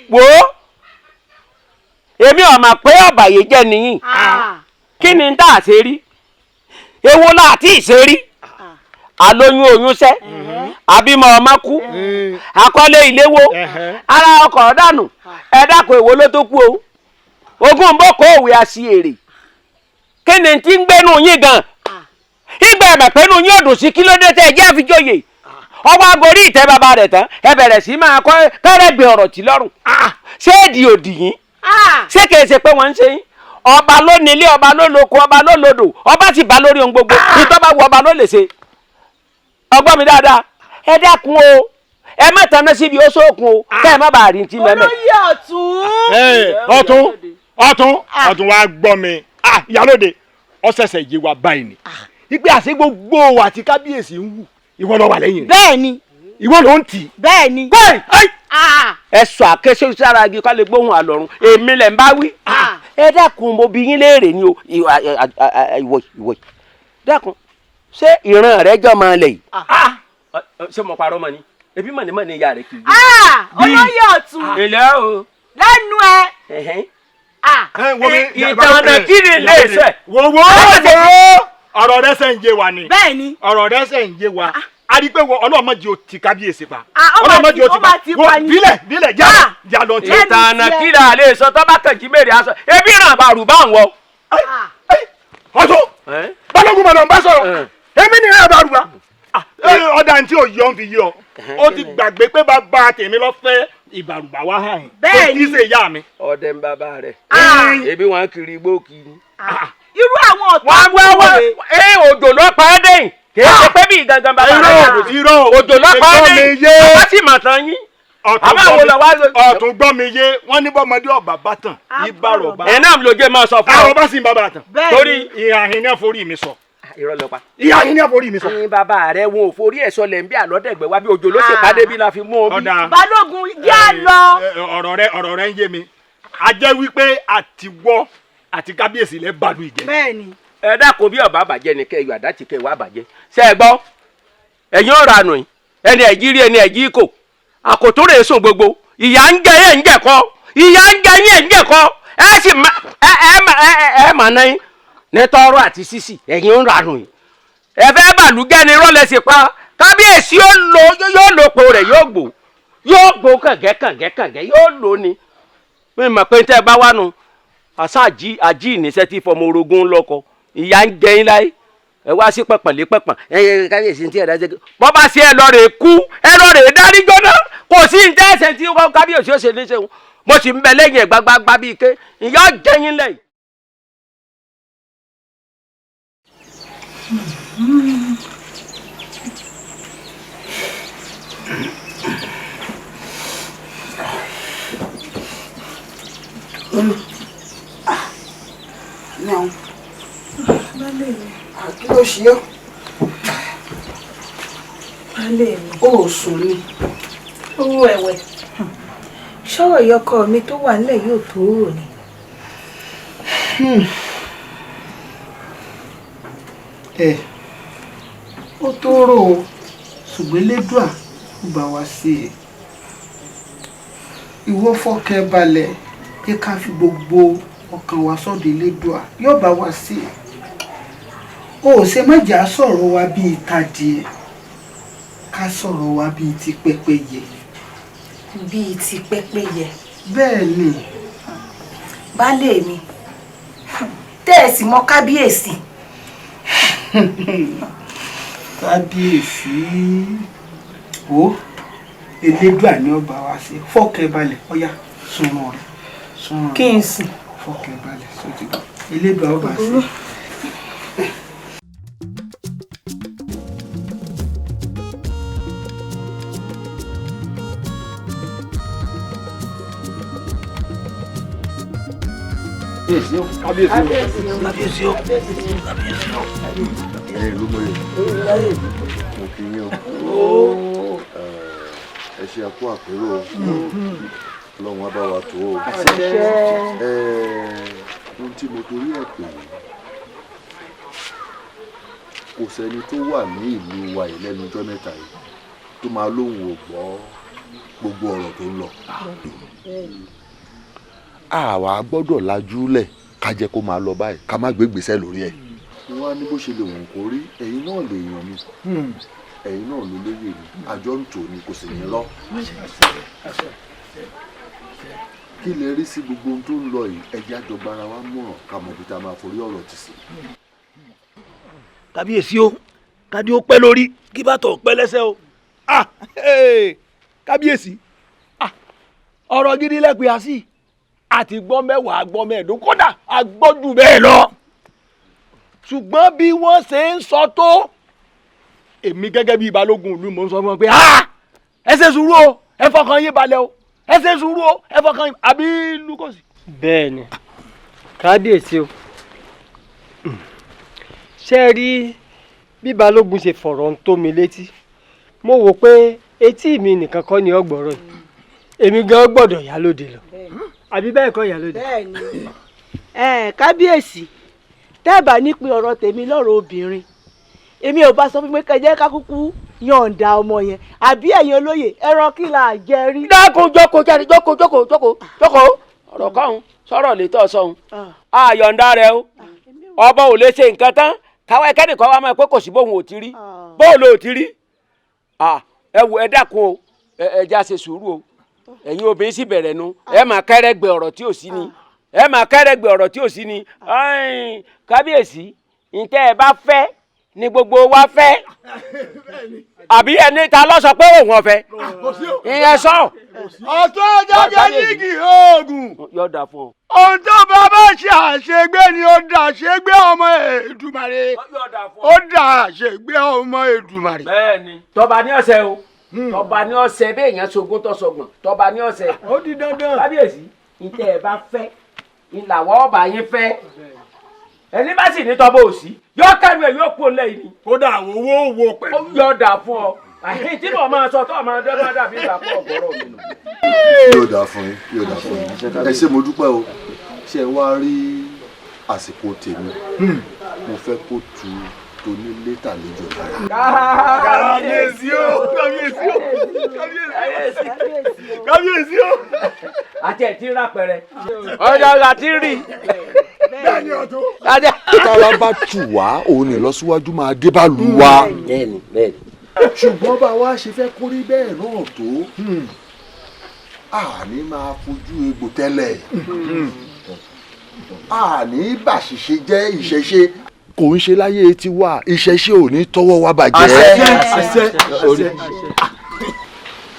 Speaker 6: Wo èmi ò mà pé ọ̀bàyé jẹ́ nìyí. Kí ni tá a ṣe rí? Èwo láti ìṣe rí? Àlóyún oyún sẹ́, àbímọ ọmọ kú, àkọlé ìléwó, ara ọkọ̀ dànù, ẹ dákun èwo ló tó kú o. Ogún boko òwe àṣì èrè. Kí ni tí ń gbénu yín gan? Ìgbà ẹ̀mẹ̀ pẹ́nu yín ọ̀dùn sí kí ló dé tẹ́ ẹ jẹ́ àfijóyè. ọwọ́ agorí ìtẹ́ bàbá rẹ̀ tán ẹ bẹ̀rẹ̀ sí máa kọ́ kẹ́rẹ́gbẹ̀ ọ̀rọ̀ tí lọ́rùn ṣé èdè òdì yín ṣé kìí ṣe pé wọ́n ń ṣe yín ọba ló nílé ọba ló lóko ọba ló lodò ọba ti bá lórí ohun gbogbo ìtọ́ bá wọ ọba ló lè ṣe ọgbọ́n mi dáadáa ẹ dákun o ẹ má tanná síbi ó sóòkun o kẹ́ ẹ má bàa rí ti mẹ́mẹ́.
Speaker 2: olóyè ọ̀tún wa gbọ́ mi ìyálóde ọ̀sẹ̀sẹ̀ yé wa báyìí ni ìgbé àṣẹ gbogbo àti kábíyèsí ń wù ìwọ ló wà lẹ́yìn rẹ̀.
Speaker 4: bẹ́ẹ̀ni.
Speaker 2: ìwọ ló ń tì.
Speaker 4: bẹ́ẹ̀ni.
Speaker 6: ẹ sọ àkẹ́sẹ́ sára igi ká lè gbóhùn àlọ́run èmi lẹ̀ ń bá wí. ẹ dákun mo bi yín léèrè ni o ìwọ dákun ṣé ìran rẹ jọ máa lẹ yìí. ṣé mo parọ́ mọ́ ni ebi mọ̀ ní ìyá rẹ kì í gbé.
Speaker 4: olóyè ọ̀tún.
Speaker 6: èlé o.
Speaker 4: lẹ́nu ẹ.
Speaker 6: ìtànà kí ni lè ṣe.
Speaker 2: wo ọ̀rọ̀ rẹ sẹ́ ń yé wa ni.
Speaker 4: bẹ́ẹ̀ni.
Speaker 2: ọ̀rọ̀ rẹ sẹ́ ń yé wa. a rí i pé ọlọ́mọdé o ti kábíyèsí pa.
Speaker 4: ọlọ́mọdé o ti pa ni.
Speaker 2: bílẹ̀ já lọ tí.
Speaker 6: ìtànà kí la lè sọ tọ́ bá kàn jí mèrè aṣọ ebi ràn bàrù bá ń wọ.
Speaker 2: ọ̀tún balógun mọ̀nà ń bá sọ̀rọ̀ èmi ni ràn bàrù wa. ọ̀dà tí ò yọ ń fi yọ ó ti gbàgbé pé bàbá tèmi lọ fẹ́ ìbàrùbà wá hàn yín.
Speaker 4: bẹ́ẹ̀ni
Speaker 2: ó ti ṣe ìyá mi.
Speaker 6: ọdẹ ń bàbá rẹ ebi wọn kiri igbó kiri.
Speaker 4: irú àwọn ọ̀tá.
Speaker 6: wọ́n òjò ló pa ẹ́ dẹ́yìn kì í ṣe pé bí gangan bàbá rẹ
Speaker 2: irọ́
Speaker 6: òjò ló pa ẹ́ dẹ́yìn bàbá sì mà tán yín.
Speaker 2: ọ̀tún gbọ́ mi yé wọ́n ní bọ́mọdé ọ̀bà bá tàn ìbárò bá.
Speaker 6: ẹ̀ náà ló jẹ́ máa sọ fún ọ.
Speaker 2: àwọn bá sì ń bàbá tàn torí ìhàhín náà forí mi sọ.
Speaker 6: irọ́ ló pa.
Speaker 2: ìhàhín náà forí mi sọ.
Speaker 6: ní bàbá rẹ wọn ò forí ẹ̀ sọlẹ̀ ń bí àlọ́dẹ̀gbẹ́ wá bí òjò ló ṣèpàdé bí la fi mú ọ bí.
Speaker 4: balógun yá lọ.
Speaker 2: ọ̀rọ̀ rẹ ń yé mi a jẹ́ wípé àtiwọ́ àti kábíyèsí lẹ́ bàlú ìjẹ́.
Speaker 4: bẹ́ẹ̀ni.
Speaker 6: ẹ dákun bí ọba àbàjẹ́ ni kẹyọ àdáti kẹwàá àbàjẹ́ ṣe é gbọ́ ẹ̀yin ọ̀rọ̀ àná yìí ẹni ẹ̀jí rí ẹni ẹ̀jí kò àkótó rẹ̀ sùn gbogbo ìyá ń jẹ yẹn ń jẹ̀kọ́ ìyá ń jẹ yẹn ń jẹ̀kọ́ ẹ sì ẹ mà náà ní tọrọ àti sísì ẹ̀yin ọ̀rọ̀ àná yìí ẹ fẹ́ bàlúgẹ́ ni rọ́lẹ̀ sí pa kábíyèsí yóò lò po rẹ̀ yóò gbó kàngẹ́ yóò lò ní mi mọ̀ pé tẹ́ ẹ bá wà nù àṣà àjí ìníṣẹ́ tí fọmọ orogún lọ́kọ ìyá ń jẹ yín láyé ẹ wá sí pẹ̀pẹ̀lẹ́ pẹ̀pẹ̀ kábíyèsí ti ẹ̀dá ṣe bọ́ bá ṣe ẹ lọ rè kú ẹ lọ rè dárí gbọ́ná kò sí ní tẹ́sẹ̀ tí kábíyèsí ó ṣe léṣe wọn mo sì ń bẹ lẹ́yìn ẹ̀ gbágbágbá bíi ké ìyá jẹ yín lẹ́yìn.
Speaker 14: Não. Kí ló ṣe ọ́? Ó sùn ni.
Speaker 12: Owó ẹ̀wẹ̀. Ṣọ́rọ̀ ìyọkọ mi tó wà nílẹ̀ yóò tó rò ni.
Speaker 14: Ó tó rò ó, ṣùgbọ́n Elédùà ó bá wa sí i. Ìwọ fọkẹ́ balẹ̀ jẹ́ ká fi gbogbo ọkàn wa sọ́dọ̀ Elédùà yóò bá wa sí i. O ò ṣe mọ̀jà sọ̀rọ̀ wa bíi tadìẹ ká sọ̀rọ̀ wa bíi ti pẹ́pẹ́yẹ.
Speaker 12: Bíi ti pẹ́pẹ́yẹ.
Speaker 14: Bẹ́ẹ̀ ni.
Speaker 12: Baálé mi tẹ́ ẹ sì mọ kábíyèsí.
Speaker 14: Kábíyèsí o Elédùà ni ó bá wa sí i. Fọkẹ́ balẹ̀ ọ̀yá sunrun rẹ̀ sunrun rẹ̀.
Speaker 12: Kí n sùn.
Speaker 14: Fọkẹ́ balẹ̀ sójú Elédùà ó bá sí i.
Speaker 10: kábíyèsí o ẹ̀yin ìlú mọ̀lẹ́ mo kì í yàn ẹ ṣe àkó àpérò Ọlọ́run á bá wa tó o ohun tí mo torí ẹ̀ pè kò sẹ́ni tó wà ní ìlú wa yìí lẹ́nu ọjọ́ mẹ́ta yìí tó máa lóhùn ò gbọ́ gbogbo ọ̀rọ̀ tó ń lọ àwa gbọ́dọ̀ lajúlẹ̀ ká jẹ́ kó máa lọ báyìí ká má gbé gbèsè lórí ẹ̀. wọ́n á ní bó ṣe lè wọ̀n kó rí ẹ̀yin náà lè yàn mí ẹ̀yin náà ló lóye mi àjọ ń tò ní kò sì ní lọ. kí lè rí sí gbogbo ohun tó ń lọ yìí ẹjẹ́ àjọba ara wa mọ̀ràn ká mọ̀ bí tá a máa forí ọ̀rọ̀ tì sí.
Speaker 15: kábíyèsí o kádé ó pẹ́ lórí kí bàtọ̀ pẹ́ lẹ́sẹ̀ o
Speaker 2: kábíyèsí ọ̀rọ̀ gidi lẹ́pẹ́ àsì àti gbọ́ mẹ́wàá gbọ́ mẹ́ẹ̀ẹ́dógún kódà àgbọ́jù bẹ́ẹ̀ lọ ṣùgbọ́n bí wọ́n ṣe ń sọ tó èmi gẹ́gẹ́ bíi balógun ìlú mo ń sọ fún wọn pé ẹ ṣe sùúrù o ẹ fọkàn yín balẹ̀ o ẹ ṣe sùúrù o ẹ fọkàn yín àbí lukosi.
Speaker 9: bẹ́ẹ̀ ni kábíyèsí o ṣé ẹ rí bí balógun ṣe fọ̀rọ̀ ń tó mi létí mo wò pé etí mi nìkan kọ́ ni ọgbọ̀rọ̀ yìí èmi gan gbọ́dọ̀ yálòdì lọ àbí bẹ́ẹ̀ kọ́ yálòdì.
Speaker 4: kábíyèsí tẹ́ẹ̀bà nípìn ọ̀rọ̀ tèmi lọ́rọ̀ obìnrin èmi ò bá sọ fún mi pé kẹjẹ́ ká kúkú yọ̀ǹda ọmọ yẹn àbí ẹ̀yin olóyè ẹran kí la jẹ rí.
Speaker 6: dákun jókòó jáde jókòó ọ̀rọ̀ kọ́hún sọ̀rọ̀ lè tọ́ sọ́hún àyọ̀ǹda rẹ o ọba ò lè ṣe nǹkan tán káwá ẹkẹ́nìkan wá mọ̀ pé kò sí bóun ò ti rí bóun ò ti rí ẹ wò ẹ dákun o ẹ já ṣe sùúrù o ẹ̀yin obìnrin sì bẹ̀rẹ̀ nu ẹ máa kẹ́rẹ́gbẹ ọ̀rọ̀ tí ò sí ni ẹ máa kẹ́rẹ́gbẹ ọ̀rọ̀ tí ò sí ni kábíyèsí ǹtẹ́ ẹ bá fẹ́ ni gbogbo wa fẹ́ àbí ẹni ta ló sọ pé òun ọ̀fẹ́ ìyẹn sọ.
Speaker 2: ọ̀tún ọjọ́ yígi oògùn.
Speaker 6: yọ̀ọ̀dà fún ọ.
Speaker 2: ohun tó bá bá ṣe àṣegbé ni ó dà ṣègbé ọmọ Èdùmàrè ó dà ṣègbé ọmọ Èdùmàrè.
Speaker 6: bẹ́ẹ̀ni tọba ní ọ̀sẹ̀ o tọba ní ọ̀sẹ̀ bẹ́ẹ̀ yẹn sogún tó sọgbọ̀n tọba ní ọ̀sẹ̀.
Speaker 2: ó di dandan.
Speaker 6: kábíyèsí ǹtẹ́ ẹ bá fẹ́ ìlàwọ́ ọba yín fẹ́ ẹni bá sì ní tọ́bọ̀ òsì yóò kẹ́nu ẹ̀ yóò kú ọ̀lẹ́ yìí ni.
Speaker 2: kódà àwọn owó wo pẹ̀lú.
Speaker 6: yóò dà fún ọ àyè tí mo máa sọ tó o máa dọ́gbọ́n dàbí ìgbà pọ̀ ọ̀gbọ́rọ̀ mi nù.
Speaker 10: yóò dà fún yín ẹ ṣé mo dúpẹ́ o ṣé ẹ wá rí àsìkò tèmi mo fẹ́ kó tu tóní létà lójú lára.
Speaker 2: kábíyèsí o kábíyèsí o.
Speaker 6: àti ẹ̀ tí ń rápẹrẹ ọjọ́ àti rí.
Speaker 2: bẹ́ẹ̀ni ọ̀tún.
Speaker 10: tára bá tù wá òun ní ìlọsíwájú máa dé bá lù wá.
Speaker 6: bẹ́ẹ̀ni.
Speaker 10: ṣùgbọ́n bá wa ṣe fẹ́ kórí bẹ́ẹ̀ náà tó àní máa fojú egbò tẹ́lẹ̀ àní bàṣìṣe jẹ́ ìṣẹ̀ṣe kò ń ṣe láyé tiwa ìṣẹ̀ṣe ò ní tọwọ́ wa bàjẹ́.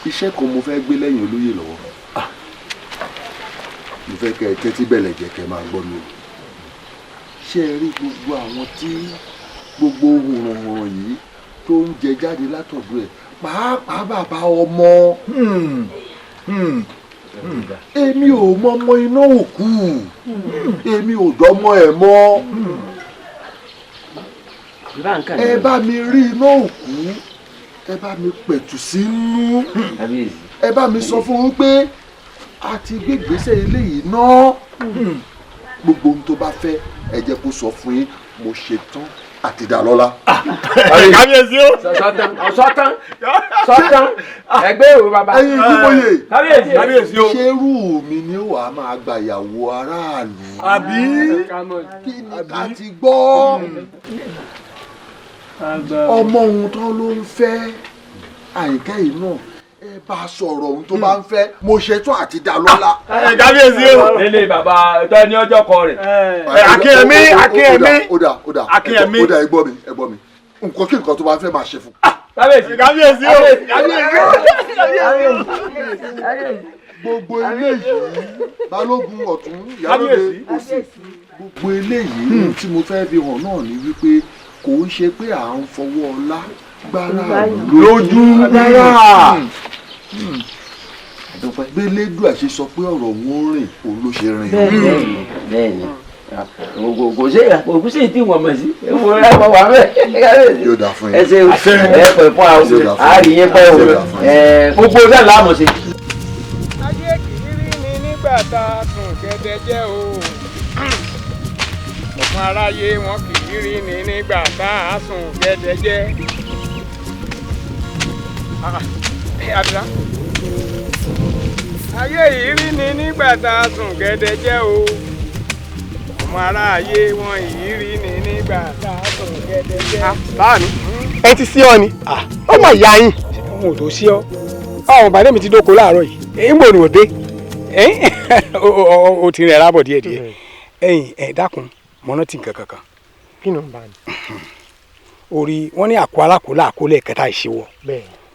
Speaker 10: iṣẹ́ kan mo fẹ́ gbé lẹ́yìn olóyè lọ́wọ́ mo fẹ́ kẹ́ ẹ tẹ́tí bẹ̀lẹ̀ jẹ́ kẹ́ máa gbọ́ mi o ṣé ẹ rí gbogbo àwọn tí gbogbo hùrùnhùrùn yìí tó ń jẹ jáde látọ̀dọ̀ ẹ̀ pàápàá bàbá ọmọ èmi ò mọmọ iná òkú èmi ò dọ́mọ ẹ̀ mọ́ ẹ bá mi rí iná òkú ẹ bá mi pẹ̀tù sínú ẹ bá mi sọ fún un pé a ti gbé ìgbésẹ̀ eléyìí náà gbogbo ohun tó bá fẹ́ ẹ jẹ́ kó sọ fún yín mo ṣetán àti dàlọ́lá.
Speaker 2: kábíyèsí o.
Speaker 6: sọ́tàn ẹgbẹ́ ìwé bàbá.
Speaker 10: ẹyin ìdúgbòye
Speaker 6: kábíyèsí o.
Speaker 10: ṣerú mi ni ó wàá máa gba ìyàwó aráàlú.
Speaker 2: àbí
Speaker 10: kí ni ká ti gbọ́. ọmọ ohun tán ló ń fẹ́ àyíká yìí náà ẹ bá a sọ̀rọ̀ ohun tó bá ń fẹ́ mo ṣetán àti dàlọ́lá.
Speaker 2: kábíyèsí o.
Speaker 6: lélẹ̀ bàbá tó ní ọjọ́ kọ rẹ̀.
Speaker 2: akínyẹmí
Speaker 10: ó dà
Speaker 2: akínyẹmí
Speaker 10: ẹ gbọ́ mi nǹkan kí nǹkan tó bá fẹ́ máa ṣe fún.
Speaker 2: kábíyèsí o.
Speaker 10: gbogbo eléyìí balógun ọ̀tún ìyálóde òsì gbogbo eléyìí tí mo fẹ́ fi hàn náà ni wípé kò ń ṣe pé à ń fọwọ́ ọlá gbára lójú rárá gbélédùn àṣẹ sọ pé ọ̀rọ̀ wọn rìn òun ló ṣe rìn.
Speaker 6: bẹ́ẹ̀ni ògùn sì tí wọn mọ̀ sí ewu rẹ mọ wà bẹ́ẹ̀.
Speaker 10: yóò dà fún yín.
Speaker 6: ẹ ṣe ẹ pẹ fún àwọn àárín yín pẹ o gbogbo náà láàmú sí.
Speaker 15: ayé kì í rí ni nígbà tá a sùn gẹ́gẹ́ jẹ́ o ọ̀pọ̀ aráyé wọn kì í rí ni nígbà tá a sùn gẹ́gẹ́ jẹ́. ayé yìí rí ni nígbà tá a sùn gẹ́gẹ́ jẹ́ o ọmọ aráyé wọn yìí rí ni nígbà tá a sùn gẹ́gẹ́ jẹ́.
Speaker 2: báàmí ẹ ti sí ọ ni ó mà yá yín.
Speaker 15: òun ò tó sí ọ àwọn bàdé mi ti dóko láàárọ̀ yìí èyí ń bò ní òde o ti rẹ̀ rábọ̀ díẹ̀díẹ̀ ẹ̀yìn dákun mọ́nà tí nǹkan kankan.
Speaker 2: kí ló ń bá ní.
Speaker 15: orí wọn ní àkó alákòólà àkólẹ̀ kẹta ìṣèwọ̀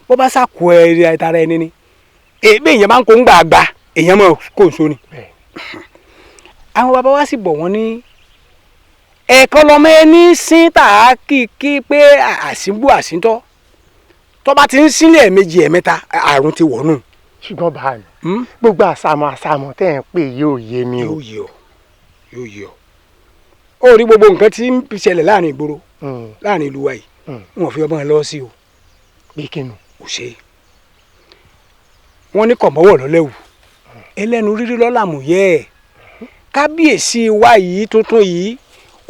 Speaker 9: bó bá sàkó ẹ̀rẹ̀ tara ẹni ni èébè èèyàn máa ń kó ń gbàgbà èèyàn máa kó ń so ni. àwọn bàbá wa sì bọ̀ wọ́n ní ẹ̀ẹ̀kan lọ́mọ ẹni sín tà á kí pé àsìnbù àsìntọ́ tó bá ti ń sílẹ̀ méjì ẹ̀mẹ́ta àrùn ti wọ̀nù.
Speaker 2: ṣùgbọ́n bá mi gbogbo àsàmọ̀ tẹ́ ẹ̀ ń pè yóò yé mi o.
Speaker 9: yóò yé ọ ó rí gbogbo nǹkan tí ń ṣẹlẹ̀ láàrin ìgboro láàrin ìlú wa yìí wọn fi ọmọ ẹ lọ sí o.
Speaker 2: bí kínú.
Speaker 9: kò ṣe wọn ní kọ̀mọ́wọ̀ lọ́lẹ́wù ẹlẹ́nu rírí lọ́làmúyẹ́ ẹ̀ kábíyèsí wa yìí tuntun yìí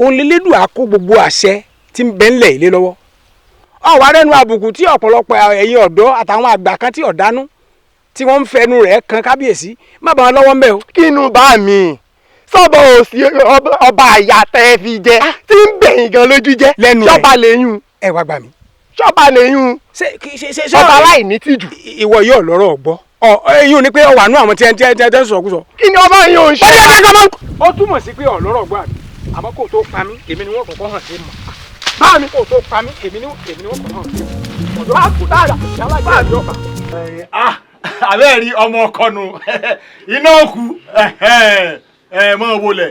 Speaker 9: òun lélẹ́dùn àkó gbogbo àṣẹ tí ń bẹ ńlẹ̀ ilé lọ́wọ́ ọ̀wá rẹ́nu àbùkù tí ọ̀pọ̀lọpọ̀ ẹ̀yin ọ̀dọ́ àtàwọn àgbà kan tí ọ̀dánú tí wọ́n ń fẹnu rẹ̀ kan kábíyèsí má bàa lọ́wọ́ ń bẹ̀ o.
Speaker 2: kínú bá mi sọ́bọ̀ òsì ọba àyà tẹ́ fi jẹ tí ń bẹ̀yìn gan lójú jẹ́ ṣọ́ba lẹ́yìn.
Speaker 9: ẹ wá gbà mí.
Speaker 2: ṣọ́ba lẹ́yìn. ọba aláìní tìjú.
Speaker 9: ìwọ yóò lọ́rọ̀ gbọ́ ẹ̀yin ò ní pé ọwà nú àwọn tí ẹ sọ̀kúsọ.
Speaker 2: kí ni ọba yìí ò ń ṣe.
Speaker 9: ó túmọ̀ sí pé ọ̀lọ́rọ̀ gbọ́ àbí àmọ́ kò tó pa mí èmi ni wọ́n kọ́kọ́ hàn sí mọ̀ báà mi kò tó pa mí èmi ni wọ́n kọ́kọ́ hàn sí mọ̀ ọ̀dọ́ àkùtàrà yálà jẹ́ àjọba.
Speaker 7: àbẹ́ rí ọmọ ọkọ nu iná òkú mọ wọlé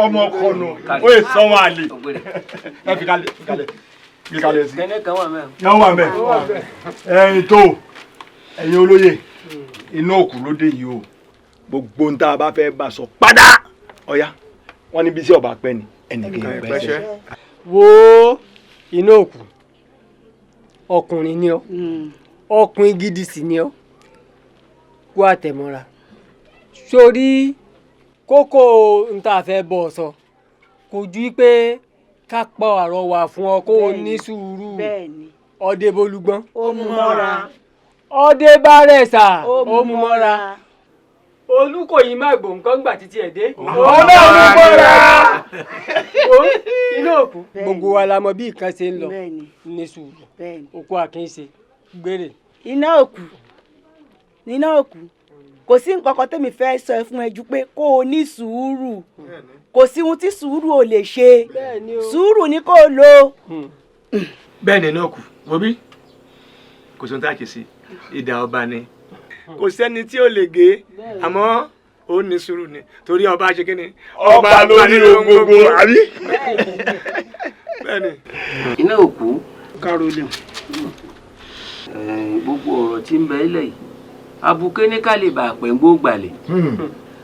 Speaker 7: ọmọ ọkọ nu ó yẹ sọmọ àlè ẹ fi kalẹ̀ sí. yẹn wà mẹ ẹ̀yin tó ẹ̀yin olóyè iná òkú ló dé yìí o gbogbo ń tá a bá fẹ́ bá sọ padà ọ̀ya wọ́n ní bí sí ọba pẹ́ ni ẹnìkan pẹ́.
Speaker 9: wo iná òkú ọkùnrin ni ọ ọkùnrin gidi sì ni ọ kó àtẹ̀mọ́ra sórí kókó n tá a fẹ́ bọ̀ sọ kò ju pé ká pọ̀ àrọwà fún ọ kó o ní sùúrù ọdẹ bolúgbọ́n
Speaker 4: ó mú mọ́ra
Speaker 9: ọdẹ bárẹ̀sà ó mú mọ́ra Olúkòyí má gbò nǹkan gbà títí ẹ̀ dé.
Speaker 2: ọlọ́run mọ́ra.
Speaker 9: inú òkú gbogbo wa la mọ bí nǹkan ṣe ń lọ ní sùúrù òkú àkínṣe gbére.
Speaker 4: iná òkú kò sí nǹkan kan tẹ́mi fẹ́ sọ fún ẹ ju pé kó o ní sùúrù kò sí ohun tí sùúrù ò lè ṣe sùúrù ni kó o lò.
Speaker 8: bẹ́ẹ̀ ni náà kù mo bí kò sóhun tá a ṣe sí ìdá ọba ni kò sẹ́ni tí ó lè gé àmọ́ ó ní sùúrù ni torí ọba ṣe kíni
Speaker 7: ọba ló ní ohun gbogbo àbí.
Speaker 8: bẹ́ẹ̀ni.
Speaker 6: iná òkú.
Speaker 8: Caroline.
Speaker 6: gbogbo ọ̀rọ̀ tí ń bẹ ilẹ̀ yìí abuké ní ká lè bà pẹ́ ń gbó gbalẹ̀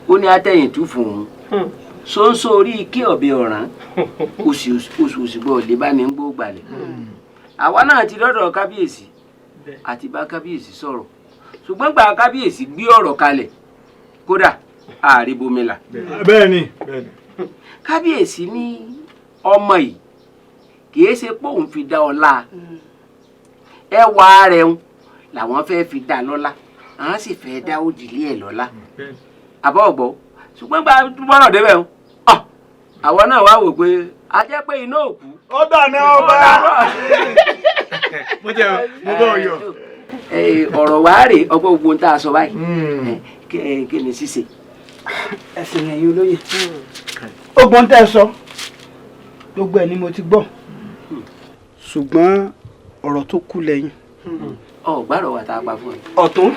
Speaker 6: ó ní atẹ́yìn tú fún un sọ́nsọ́ orí ike ọ̀bẹ ọ̀ràn oṣù bọ̀ lè bá ní ń gbó gbalẹ̀ àwa náà ti lọ́dọ̀ kábíyèsí àti bá kábíyèsí sọ̀rọ̀ ṣùgbọ́n gba kábíyèsí gbé ọ̀rọ̀ kalẹ̀ kódà ààrẹ bomila.
Speaker 7: bẹ́ẹ̀ni.
Speaker 6: kábíyèsí ní ọmọ yìí kìí ṣe pé òun fi dá ọlá ẹwà rẹ̀ ń làwọn fẹ́ fi dá lọ́lá àwọn sì fẹ́ dá òdìlé ẹ̀ lọ́lá àbọ̀ ọ̀gbọ́ ṣùgbọ́n gba túbọ̀rọ̀ débẹ̀ ń àwọn náà wá wò pé a jẹ́ pé iná òkú.
Speaker 7: ó dáná ọba. mo bọ̀ yọ.
Speaker 6: ọ̀rọ̀ wa rè ọgbọ́n gbogbo ohun tá a sọ báyìí kí ni ṣíṣe.
Speaker 14: ẹ̀sìn ẹ̀yin olóyè ogun tẹ́ ẹ sọ gbogbo ẹ̀ ni mo ti gbọ́ ṣùgbọ́n ọ̀rọ̀ tó kù lẹ́yìn.
Speaker 6: gbàrọ̀ wà tá a pa fún ẹ.
Speaker 14: ọ̀tún.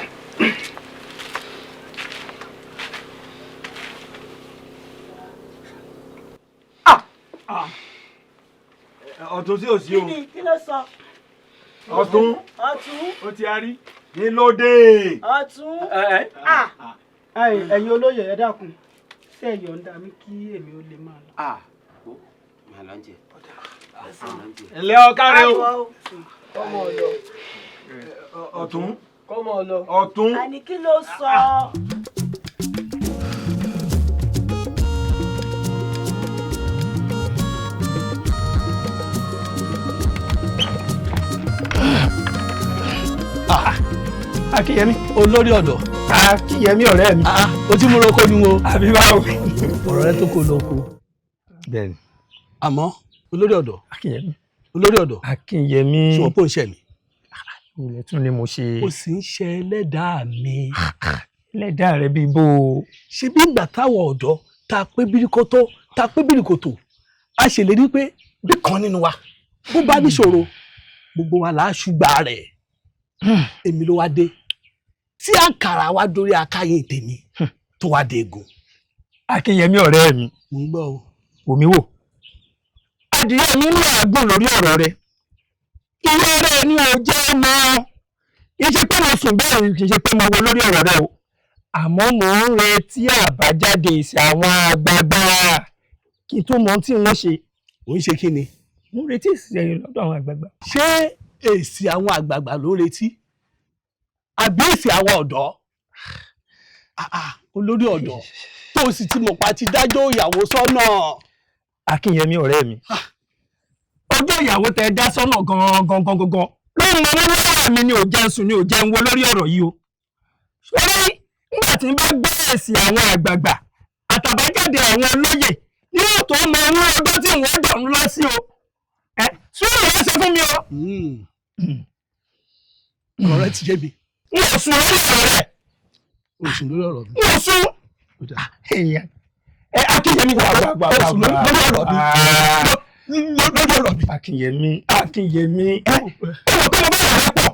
Speaker 7: ọ̀tún sí òsì o.
Speaker 4: kí ló sọ.
Speaker 7: ọ̀tún ó ti a rí ní lóde.
Speaker 4: ọ̀tún.
Speaker 14: ẹ̀yin olóyè ẹ dákun ṣé ẹ yọ̀ǹda mi kí èmi ó lè máa lọ.
Speaker 6: màá lọ jẹ.
Speaker 7: ẹ̀lẹ́ ọ̀kárẹ́ o.
Speaker 14: kọ́mọ lọ.
Speaker 7: ọ̀tún.
Speaker 14: kọ́mọ lọ.
Speaker 7: ọ̀tún.
Speaker 4: àní kí ló sọ.
Speaker 2: Akínyẹmí olórí ọ̀dọ́. Akínyẹmí ọ̀rẹ́ mi. O ti mú roko ni wo. Àbí báwo. Ọ̀rọ̀ rẹ tó kó lóko. Bẹ́ẹ̀ni. Àmọ́ olórí ọ̀dọ́. Akínyẹmí. Olórí ọ̀dọ́. Akínyẹmí. Sọ pé o ń ṣe mi. Ilẹ̀ tún ni mo ṣe. O sì ń ṣe ẹlẹ́dàá mi. Ẹlẹ́dàá rẹ bíi bó o. Ṣé bí ìgbà táwọn ọ̀dọ́ ta pé bíríkòtò a ṣèlérí pé bí kan nínú wa bó bá níṣòro gbogbo wa là á ṣùgbà rẹ̀. èmi ló wá dé tí àǹkàrà wá dórí akáyé tèmi tó wá dé egun.
Speaker 15: Akínyẹmí ọ̀rẹ́ mi.
Speaker 2: Mo ń gbọ́ o.
Speaker 15: Omi wò. Adìyẹ mi ń làágùn lórí ọ̀rọ̀ rẹ. Ilé rẹ ni ò jẹ́ ọmọ. Iṣẹ́ pé mo sùn bẹ́ẹ̀ kì í ṣe pé mo wo lórí ọ̀rọ̀ rẹ o. Àmọ́ mò ń retí àbájáde èsì àwọn àgbààgbà kí n tó mọ tí wọ́n ṣe.
Speaker 2: Ò ń ṣe kí ni?
Speaker 15: Mo ń retí èsì ẹ̀yìn lọ́dọ̀ àwọn àgbààgbà.
Speaker 2: Ṣé èsì àwọn àgbààgbà ló ń retí? Àbí èsì àwọn ọ̀dọ́? Olórí ọ̀dọ́ tó sì ti mọ̀ pa ti dájọ́ ìyàwó sọ́nà.
Speaker 15: Akínyẹmí ọ̀rẹ́ mi. Ọjọ́ ìyàwó tẹ dá sọ́nà gangan lóhun mo ní wọ́n mi ni ò jẹun sùn ni ò jẹun wo lórí ọ̀rọ̀ yìí o. Ṣé nígbà tí n bá gbé èsì àwọn àgbààgbà àtàbájáde àwọn olóyè ní òtò mọ owó ọjọ́ tí wọ́n dọ̀rùn lọ sí o. Sùúrù ló ṣe fún mi o.
Speaker 2: Ọ̀rọ̀ rẹ ti jẹ́ mi.
Speaker 15: N ò sùn lórí ọ̀rọ̀ rẹ̀.
Speaker 2: O sùn lórí ọ̀rọ̀ mi.
Speaker 15: N ò sùn. Akínyẹmí wà lórí ọ̀rọ̀ mi. Akínyẹmí. Ọ̀rọ̀ pé mo bá yàrá pọ̀.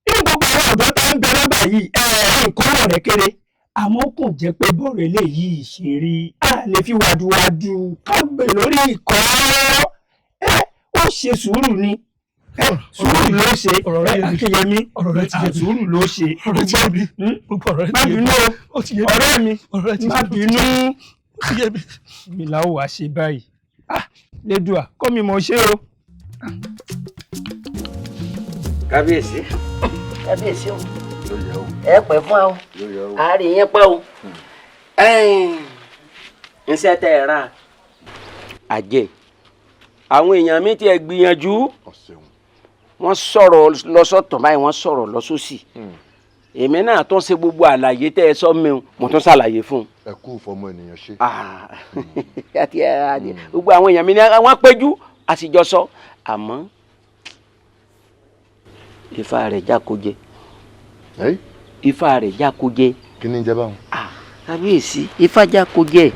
Speaker 15: Nínú gbogbo àwọn ọ̀dọ́ tá ń bẹ lọ́gbà yìí, nǹkan ọ̀rọ̀ rẹ̀ kéré. Àmọ́ kò jẹ́ pé bọ́ọ̀rọ̀ eléyìí ṣe rí. A lè fi wàdùwàdù kábẹ̀ lórí ìkọ́. Ó ṣe sùúrù ni. Sùúrù ló ṣe. Akínyẹmí. Sùúrù ló ṣe. Má bínú o. Ọ̀rẹ́ mi. Má bínú. Mi là ó wá ṣe báyìí. Lédùà kọ́ mi mọ̀ ṣe o.
Speaker 6: Kábíyèsí. Kábíyèsí o. Ẹ pẹ́ fún wa o. Àárín yẹn pẹ́ o. Iṣẹ́ tẹ́ ẹ rà. Àjẹ́. Àwọn èèyàn mi ti ẹ gbìyànjú. Wọ́n sọ̀rọ̀ lọ́sọ̀tọ̀ báyìí wọ́n sọ̀rọ̀ lọ́sọ̀sì. Èmi náà tó ń ṣe gbogbo àlàyé tẹ́ ẹ sọ mi o mo tún ṣàlàyé fún un.
Speaker 10: Ẹ kú fọmọ ènìyàn ṣe.
Speaker 6: Gbogbo àwọn èèyàn mi ni wọ́n péjú àtijọ́ sọ àmọ́ ifá rẹ̀ jákòjẹ. Ifá rẹ̀ jákòjẹ.
Speaker 10: Kí ni ń jẹ báwọn?
Speaker 6: Kábíyèsí ifá jákòjẹ.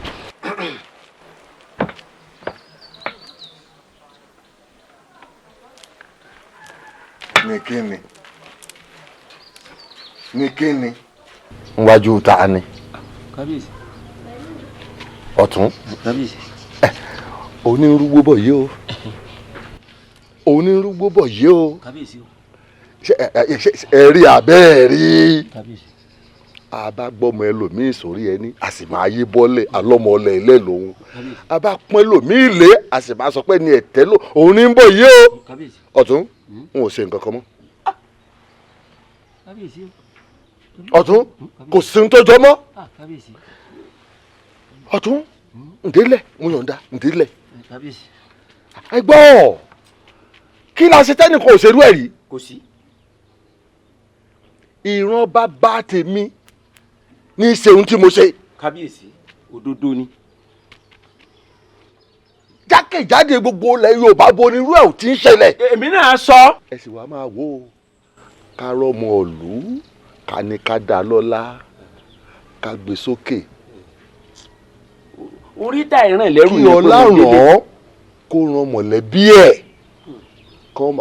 Speaker 10: Ní kíni? Ní kíni? Níwájú ta ni?
Speaker 6: Kábíyèsí.
Speaker 10: Ọ̀tún?
Speaker 6: Kábíyèsí.
Speaker 10: Onírúgbó bọ̀ yìí o. Onírúgbó bọ̀ yìí o.
Speaker 6: Kábíyèsí o.
Speaker 10: Ẹ rí abẹ́ rí.
Speaker 6: Kábíyèsí.
Speaker 10: Àbá gbọ́mọ ẹlòmíì sórí ẹni a sì máa yí bọ́lẹ̀ alọ́mọ ọlẹ̀ ilé lòun. Àbá pọ́n ẹlòmíì lé a sì máa sọ pé ní ẹ̀tẹ́ lò òun ní ń bọ̀ yìí o.
Speaker 6: Kábíyèsí.
Speaker 10: Ọ̀tún n ò ṣe nǹkan kan mọ́.
Speaker 6: Kábíyèsí o.
Speaker 10: Ọ̀tún kò sí ní tó jọ mọ́.
Speaker 6: Kábíyèsí.
Speaker 10: Ọ̀tún ǹdílẹ̀ mo yọ̀ǹda ǹdílẹ̀.
Speaker 6: Kábíyèsí.
Speaker 10: Ẹ gbọ́ kí la ṣe tẹ́nìkan ò ṣerú ẹ̀ rí.
Speaker 6: Kò sí.
Speaker 10: Ìran bàbá tèmi ní í ṣe ohun tí mo ṣe.
Speaker 6: Kábíyèsí òdodo ni.
Speaker 10: Jákèjádé gbogbo ilẹ̀ Yorùbá bo ni irú ẹ̀ ò ti ń ṣẹlẹ̀.
Speaker 6: Èmi náà sọ.
Speaker 10: Ẹ sì wá máa wò ó ká rọ́mọ ọ̀lú ká ní ká dá lọ́lá ká gbé sókè.
Speaker 6: Orí tá ìrìn lẹ́rù
Speaker 10: kí Ọlọ́run kó ran mọ̀lẹ́bí ẹ̀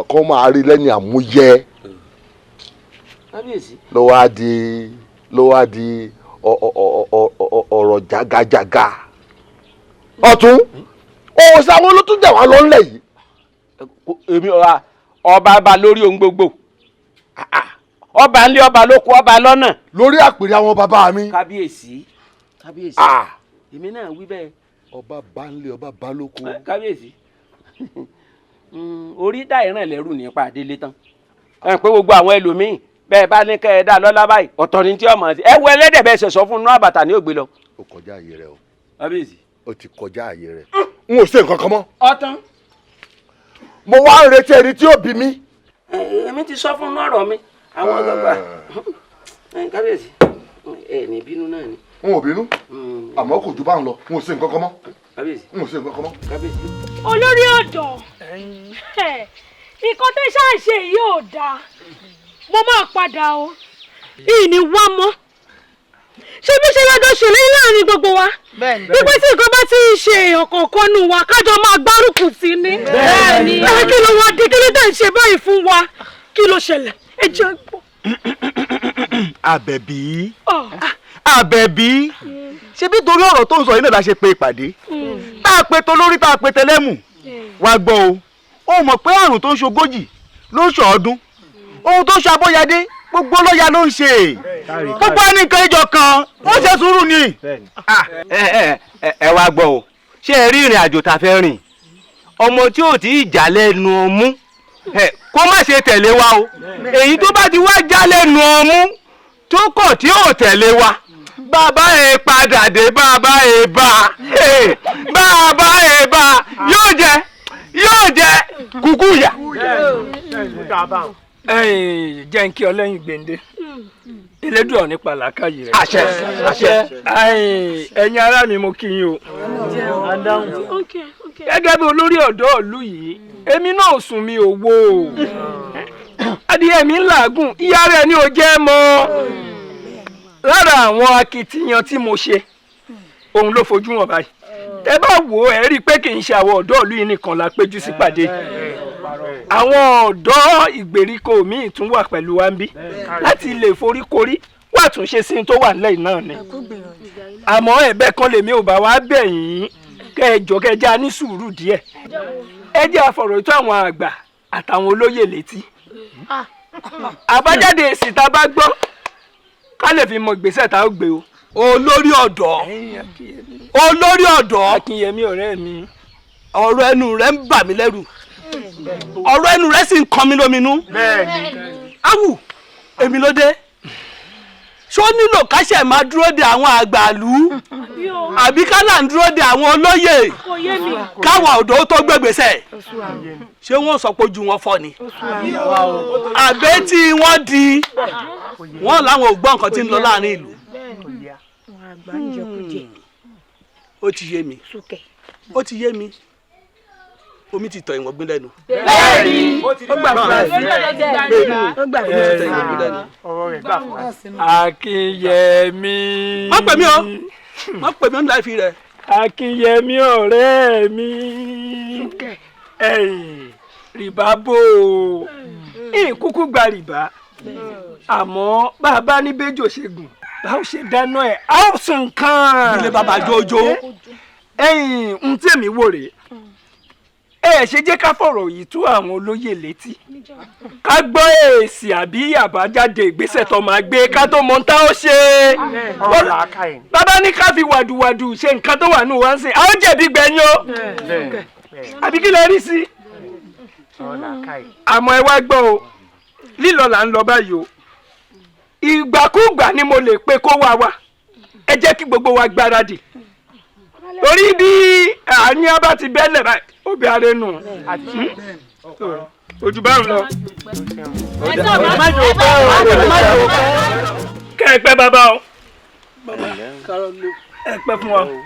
Speaker 10: kó máa rí lẹ́ni àmúyẹ.
Speaker 6: Kábíyèsí.
Speaker 10: ló wá di ọ̀rọ̀ jàgàjàgà. Ọ̀tún òòsàn ló tún jà wá lọ ńlẹ̀ yìí.
Speaker 6: Èmi ọba lórí ohun gbogbo. Ọba ńlé ọba lóko ọba lọ́nà.
Speaker 10: Lórí àpèrè àwọn bàbá mi.
Speaker 6: Kábíyèsí. Kábíyèsí. Èmi náà wí bẹ́ẹ̀.
Speaker 10: Ọba bá ńlé ọba bá lóko.
Speaker 6: Kábíyèsí. Orí dá ìrìn lẹ́rù nípa àdélé tán. Ẹ pé gbogbo àwọn ẹlòmíín bẹ́ẹ̀ bá ní kẹ́ ẹ dá lọ́lá báyìí ọ̀tọ̀ ni tí ọmọ ẹ wọ ẹlẹ́dẹ̀ bẹ́ẹ̀ ṣe sọ fún inú àbàtà ní ògbé lọ.
Speaker 10: Ó kọjá àyè rẹ o.
Speaker 6: Kábíyèsí.
Speaker 10: Ó ti kọjá àyè rẹ. N ò ṣe nǹkan kan mọ́.
Speaker 6: Ọ̀tán.
Speaker 10: Mo wá ń retí ẹni tí ó bí mi.
Speaker 6: Èmi ti sọ fún inú ọ̀rọ̀ mi àwọn ọ̀gbà. Kábíyèsí ẹ ní bínú náà ni.
Speaker 10: N ò bínú àmọ́ kò ju bá ń lọ n ò ṣe nǹkan kan mọ́.
Speaker 6: Kábíyèsí.
Speaker 10: N ò ṣe nǹkan kan mọ́.
Speaker 6: Kábíyèsí.
Speaker 16: Olórí ọ̀dọ́ nǹkan tẹ́ ṣáà ṣe yìí ò dáa mo máa padà o ìní wá mọ́ ṣé bí ṣe lọ́jọ́ ṣẹlẹ̀ láàrin gbogbo wa wípé tí nǹkan bá ti ń ṣe ọ̀kọ̀ọ̀kan nù wá kájọ máa gbárùkù sí ni kí ló wá dé kí ló dé ń ṣe báyìí fún wa kí ló ṣẹlẹ̀ ẹ jẹ́ gbọ́.
Speaker 11: Àbẹ̀bí Àbẹ̀bí ṣé bí torí ọ̀rọ̀ tó ń sọ yìí náà la ṣe pe ìpàdé tá a pe tolórí tá a pe tẹlẹ́mù wá gbọ́ o ó mọ̀ pé àrùn tó ń ṣogójì ló ń ṣọ̀ọ́dún ohun tó ń ṣàbọ̀yadé gbogbo lọ́ya ló ń ṣe gbogbo ẹnìkan ìjọ kan ó ṣe sùúrù ni.
Speaker 6: ẹ wá gbọ́ o ṣé ẹ rí ìrìn àjò tá a fẹ́ rìn ọmọ tí ò tí ì jà lẹ́nu ọmú kó má ṣe tẹ̀lé wa o èyí tó bá ti wá já lẹ́nu ọmú tó kọ̀ tí ò tẹ̀lé wa bàbá ẹ padà dé bàbá ẹ bá bàbá ẹ bá yóò jẹ kúkú yà.
Speaker 15: jẹ́ ń kí ọ lẹ́yìn gbèǹde elédùn ọ̀ nípa làákàyè rẹ̀.
Speaker 6: àṣẹ àṣẹ.
Speaker 15: ẹ̀yin ará mi mo kí yín o. gẹ́gẹ́ bí olórí ọ̀dọ́ ìlú yìí èmi náà sùn mi ò wo adìyẹ mi ń làágùn ìyá rẹ̀ ni ò jẹ́ mọ́ lára àwọn akitiyan tí mo ṣe òun ló fojú hàn báyìí tẹ́ bá wò ó ẹ rí i pé kì í ṣe àwọn ọ̀dọ́ ìlú yìí nìkan la péjú sípàdé àwọn ọ̀dọ́ ìgbèríko míì tún wà pẹ̀lú wa ń bí láti lè foríkorí wà tún ṣe sí tó wà nílẹ̀ náà ni àmọ́ ẹ̀bẹ̀ kan lèmi ò bá wá bẹ̀ yín kẹjọ kẹjá ní sùúrù díẹ̀ ẹ jẹ́ àfọ̀rọ̀ tó àwọn àgbà àtàwọn olóyè létí àbájáde èsì tá a bá gbọ́ ká lè fi mọ ìgbésẹ̀ tá a gbé o.
Speaker 2: olórí ọ̀dọ́
Speaker 15: Akínyẹmí ọ̀rẹ́ mi
Speaker 2: ọ̀rọ̀ ẹnu rẹ̀ ń bà mí lẹ́rù ọ̀rọ̀ ẹnu rẹ̀ sì ń kan mí lóminú. awù èmi ló dé ṣó nílò káṣẹ̀ máa dúró de àwọn àgbàlú àbí kálà ń dúró de àwọn olóyè káwọn ọ̀dọ́ tó gbégbèsè ṣé wọ́n sọ pé ojú wọn fọ́ ni àbẹ́ tí wọ́n di wọ́n láwọn ò gbọ́ nǹkan tí ń lọ láàrin ìlú. ó ti yé mi ó ti yé mi omi ti tọ ìwọ̀n gbin lẹ́nu.
Speaker 5: bẹ́ẹ̀ni
Speaker 2: ó gbà fún wa ó gbà fún wa ìwọ̀n gbin lẹ́nu.
Speaker 15: ọ̀rọ̀ rẹ̀ gbà fún wa. Akínyẹmí.
Speaker 2: má pè mí o má pè mí o ní láì fi rẹ.
Speaker 15: Akínyẹmí ọ̀rẹ́ mi. rìbá bò ó ìkúkú gba rìbá àmọ́ bàbá ní bẹ́jọ́ ṣègùn báwo ṣe dáná ẹ̀ á ò sùn kàn.
Speaker 2: ilé bàbá jọjọ.
Speaker 15: ń tèmi wò rèé ẹ ṣe jẹ́ ká fọ̀rọ̀ yìí tú àwọn olóyè létí ká gbọ́ èsì àbí àbájáde ìgbésẹ̀ tó máa gbé ká tó mọ tá ó ṣe. bàbá ní ká fi wàdùwàdù ṣe nǹkan tó wà nù wá ń sìn àwọn jẹ̀bi gbẹ̀yìn o àbí kí lè rí sí. àmọ́ ẹ wá gbọ́ o lílọ là ń lọ báyìí o ìgbàkúùgbà ni mo lè pe kó wá ẹ jẹ́ kí gbogbo wa gbáradì torí bí àníyàn bá ti bẹ́lẹ̀ báyìí ó bí ara nù ojú bá ń lọ. kẹ́ ẹ pẹ́ bàbá o ẹ pẹ́ fún wa o.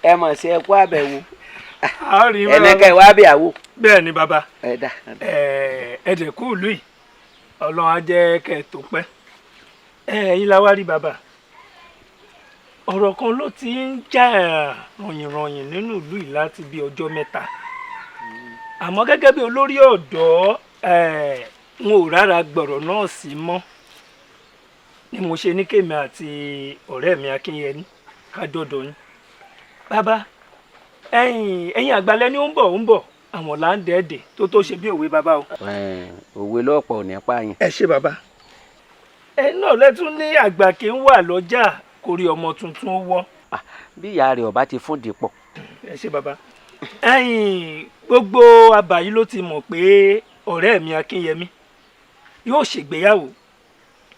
Speaker 6: ẹ mọ̀ sí ẹ kú àbẹ̀wò ẹnẹkẹ wá bí àwò.
Speaker 15: bẹ́ẹ̀ ni bàbá ẹ̀ẹ́dẹ̀kú ìlú yìí ọlọ́run á jẹ́ kẹ́ ẹ tó pẹ́ ẹ̀yin la wá rí bàbá ọ̀rọ̀ kan ló ti ń jà ròyìnròyìn nínú ìlú yìí láti bí ọjọ́ mẹ́ta àmọ́ gẹ́gẹ́ bí olórí ọ̀dọ́ n ò rárá gbọ̀rọ̀ náà sí mọ́ ni mo ṣe ní kémi àti ọ̀rẹ́ mi Akínyẹmí ká dọ́dọ̀ yín bàbá ẹ̀yin àgbàlẹ́ ni ó ń bọ̀ àwọn là ń dẹ́ẹ̀dẹ̀ tó ṣe bí òwe bàbá o.
Speaker 6: òwe lọ́pọ̀ ò ní pààyàn.
Speaker 15: ẹ ṣe bàbá ẹ náà lẹ́tún ní àgbà kí ń wà lọ́jà kórí ọmọ tuntun ó wọ́.
Speaker 6: bí ìyá rẹ̀ ọba ti fún dìpọ̀.
Speaker 15: ẹ ṣe bàbá gbogbo àbá yìí ló ti mọ̀ pé ọ̀rẹ́ mi Akínyẹmí yóò ṣègbéyàwó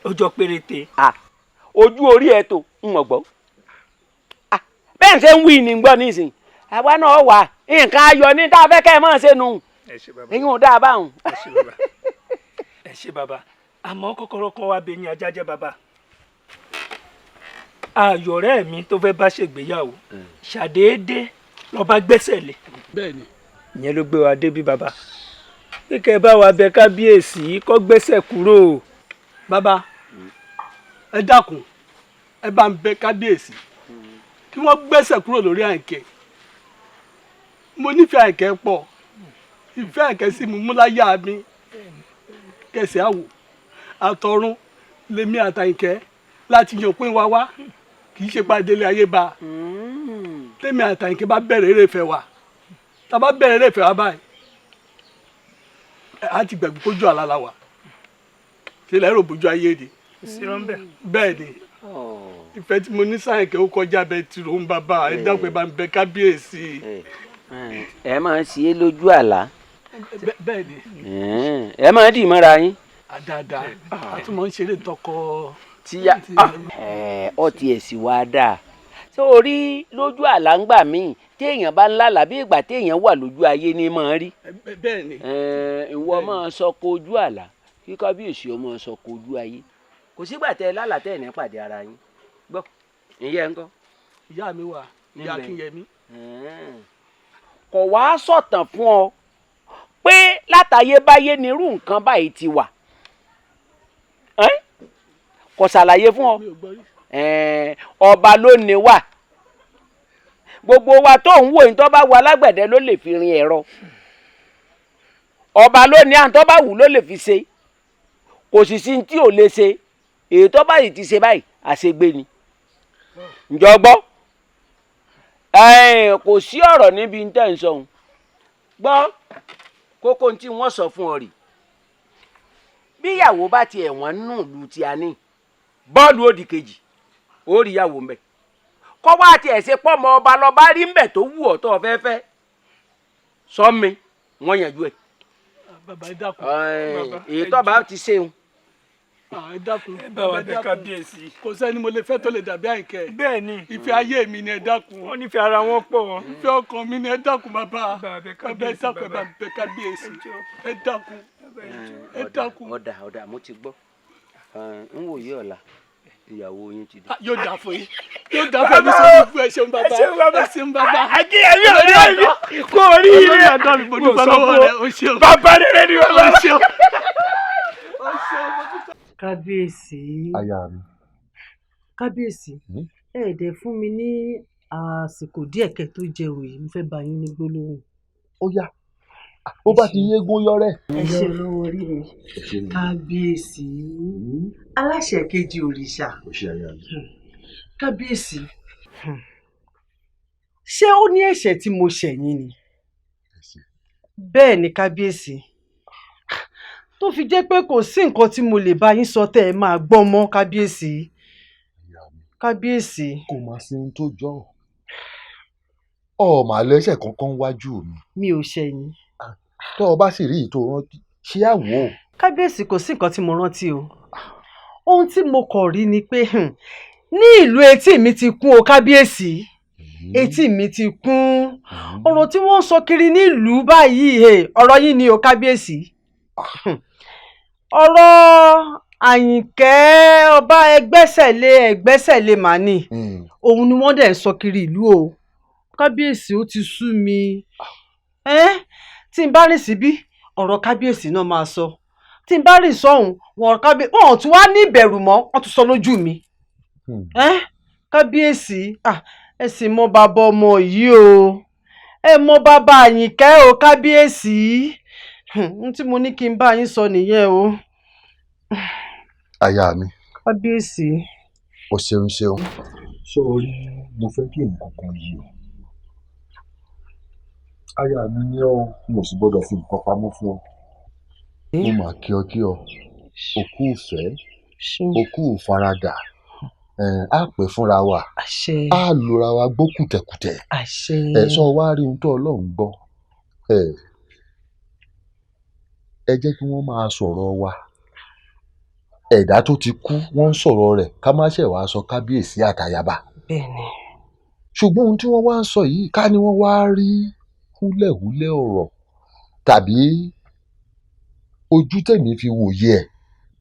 Speaker 15: ọjọ́ péréte.
Speaker 6: ojú orí ẹ̀ tó ń wọ̀n gbọ́ bẹ́ẹ̀ ṣe ń wí ní gbọ́ nísìnyí àwa náà wà nǹkan ayọ̀ ní tá a fẹ́ kẹ́ ẹ máa ṣe nù ẹ̀yin ò dáa báwọn.
Speaker 15: ẹ ṣe bàbá àmọ́ kọ́kọ́rọ́ kan wá bẹ ní ajá jẹ́ bàbá ayọ̀rẹ́ mi tó fẹ́ bá ṣègbéyàwó ṣàdédé lọ́ba gbẹ́sẹ̀ lé ìyẹn ló gbé wa débi bàbá kíkẹ́ bá wa bẹ kábíyèsí kó gbẹ́sẹ̀ kúrò.
Speaker 2: bàbá ẹ dákun ẹ bá ń bẹ kábíyèsí kí wọ́n gbẹ́sẹ̀ kúrò lórí Àyìnkẹ́ mo nífẹ̀ẹ́ Àyìnkẹ́ pọ̀ ìfẹ́ Àyìnkẹ́ sí mi múláyà mi kẹsì àwò àtọ̀run lèmi àtàyìnkẹ́ láti yan òpin wa wá kì í ṣe pàdélé ayé ba tèmi àtàyìnkẹ́ bá bẹ̀rẹ̀ eré ìfẹ́ wa tá a bá bẹ̀rẹ̀ eré ìfẹ́ wa báyìí a ti gbàgbé kójú àlàlà wa ṣe lẹ́rọ bójú ayé ni bẹ́ẹ̀ ni ìfẹ́ tí mo ní sáyẹ̀kẹ́ ó kọjá bẹ́ẹ̀ tí òun bàbá ẹ dákun ẹ bá ń bẹ kábíyèsí.
Speaker 6: ẹ máa ń ṣe é lójú àlá.
Speaker 2: bẹ́ẹ̀ ni.
Speaker 6: ẹ máa dì mọ́ra yín.
Speaker 2: dáadáa a tún máa ń ṣeré tọkọ.
Speaker 6: tíya ọ tiẹ̀ sì wá dáa sórí lójú àlá ń gbà míì téèyàn bá ń lálàá bí ìgbà téèyàn wà lójú ayé ní máa rí.
Speaker 2: bẹ́ẹ̀ ni.
Speaker 6: ìwọ máa sọ ko ojú àlá kí kábíyèsí ọmọ sọ ko ojú ayé kò sígbà tẹ lálàá tẹ ní pàdé ara yín gbọ́ ìyẹn ńkọ́.
Speaker 2: ìyá mi wà ìyá Akínyẹmí.
Speaker 6: kò wá sọ̀tàn fún ọ pé látayébáyé nírú nǹkan báyìí ti wà kò ṣàlàyé fún ọ ọba ló ní wà gbogbo wa tó ń wò ní tó bá wù alágbẹ̀dẹ ló lè fi rin ẹ̀rọ ọba ló ní àǹtọ́ bá wù ló lè fi ṣe kò sì sí tí ò lè ṣe èyí tó báyìí ti ṣe báyìí àṣegbé ni ǹjọ́ gbọ́ kò sí ọ̀rọ̀ níbi ń tẹ̀ ń sọ̀hún gbọ́ kókó tí wọ́n sọ fún ọ rì bí ìyàwó bá tiẹ̀ wọ́n nù lù tí a ní bọ́ọ̀lù òdì kejì ó rí ìyàwó mbẹ kọ́ wá tiẹ̀ ṣe pọ́ mọ ọba lọ́ba rí mbẹ tó wù ọ́ tó fẹ́fẹ́ sọ́mi wọ́n yànjú ẹ̀.
Speaker 2: bàbá ẹ dákun.
Speaker 6: èyí tó bá ti ṣeun.
Speaker 2: ẹ dákun bàbá ẹ dákun kò sẹ́ni mo lè fẹ́ tó lè dàbí Àyìnkẹ́.
Speaker 15: bẹ́ẹ̀ ni
Speaker 2: ìfẹ́ ayé mi ni ẹ dákun.
Speaker 15: wọ́n nífẹ̀ẹ́ ara wọn pọ̀.
Speaker 2: ìfẹ́ ọkàn mi ni ẹ dákun bàbá. bàbá ẹ dákun ẹ bá bẹ kábíyèsí ẹ dákun ẹ dákun.
Speaker 6: ọ̀dà mo ti gbọ́ n wò yí ọ̀la ìyàwó yín ti dé.
Speaker 2: yóò dà fún yín yóò dà fún mi sọ́dún fún ẹ ṣeun bàbá ẹ ṣeun bàbá.
Speaker 15: Akínyẹmí ò ní ẹ̀mí kó o rí ire.
Speaker 2: mo dúpẹ́ lọ́wọ́ rẹ o ṣeun.
Speaker 15: bàbá rere ni wọ́n bá
Speaker 2: ṣeun.
Speaker 17: kábíyèsí kábíyèsí ẹ̀ẹ́dẹ̀ fún mi ní àsìkò díẹ̀ kẹ́ tó jẹ òye mo fẹ́ bá yín ní gbólóhùn.
Speaker 10: ó yá bó bá ti yéégún yọrẹ.
Speaker 17: ẹ ṣe lọ́wọ́ rí mi kábíyèsí aláṣẹ kejì òrìṣà kábíyèsí ṣé ó ní ẹ̀ṣẹ̀ tí mo ṣẹ̀ yín ni. bẹ́ẹ̀ ni kábíyèsí tó fi jẹ́ pé kò sí nǹkan tí mo lè bá yín sọ tẹ́ ẹ máa gbọ́ mọ́ kábíyèsí. kábíyèsí.
Speaker 10: kò má sí ohun tó jọ ọ mà lẹ́sẹ̀ kankan wájú mi.
Speaker 17: mi ò ṣẹ̀yìn.
Speaker 10: tó o bá sì rí ìtò rántí ṣé àwò.
Speaker 17: kábíyèsí kò sí nǹkan tí mo rántí o ohun tí mo kàn rí ni pé ní ìlú etí mi ti kún o kábíyèsí etí mi ti kún ọ̀rọ̀ tí wọ́n ń sọ kiri nílùú báyìí ọ̀rọ̀ yìí ni o kábíyèsí ọ̀rọ̀ Àyìnkẹ́ ọba ẹgbẹ́sẹ̀lé màní òun ni wọ́n dẹ̀ ń sọ kiri ìlú o kábíyèsí ó ti sú mi tí n bá rìn síbí ọ̀rọ̀ kábíyèsí náà máa sọ tí n bá rìn sọ́hùn wọn tún wá ní ìbẹ̀rù mọ́ wọ́n tún sọ lójú mi kábíyèsí ẹ sì mọ bàbá ọmọ yìí o ẹ mọ bàbá Àyìnkẹ́ o kábíyèsí n tí mo ní kí n bá yín sọ nìyẹn o.
Speaker 10: aya mi.
Speaker 17: kábíyèsí.
Speaker 10: o ṣeun sórí mo fẹ́ kí nǹkan kan yí o. aya mi ní ọ mo sì gbọ́dọ̀ fi nǹkan pamọ́ fún ọ. mo mà kí ọ òkú ìfẹ́ òkú ìfaradà á pè fúnra wa á lura wa gbó kùtẹ̀kùtẹ̀ ẹ̀sọ́ wa rí ohun tó Ọlọ́run gbọ́ ẹ jẹ́ kí wọ́n máa sọ̀rọ̀ wa ẹ̀dá tó ti kú wọ́n ń sọ̀rọ̀ rẹ̀ ká má ṣe wàá sọ kábíyèsí àtàyàbá.
Speaker 17: bẹ́ẹ̀ni.
Speaker 10: ṣùgbọ́n ohun tí wọ́n wá ń sọ yìí ká ní wọ́n wá rí húlẹ̀húlẹ̀ ọ̀rọ̀ tàbí ojú tèmi fi wòye ẹ̀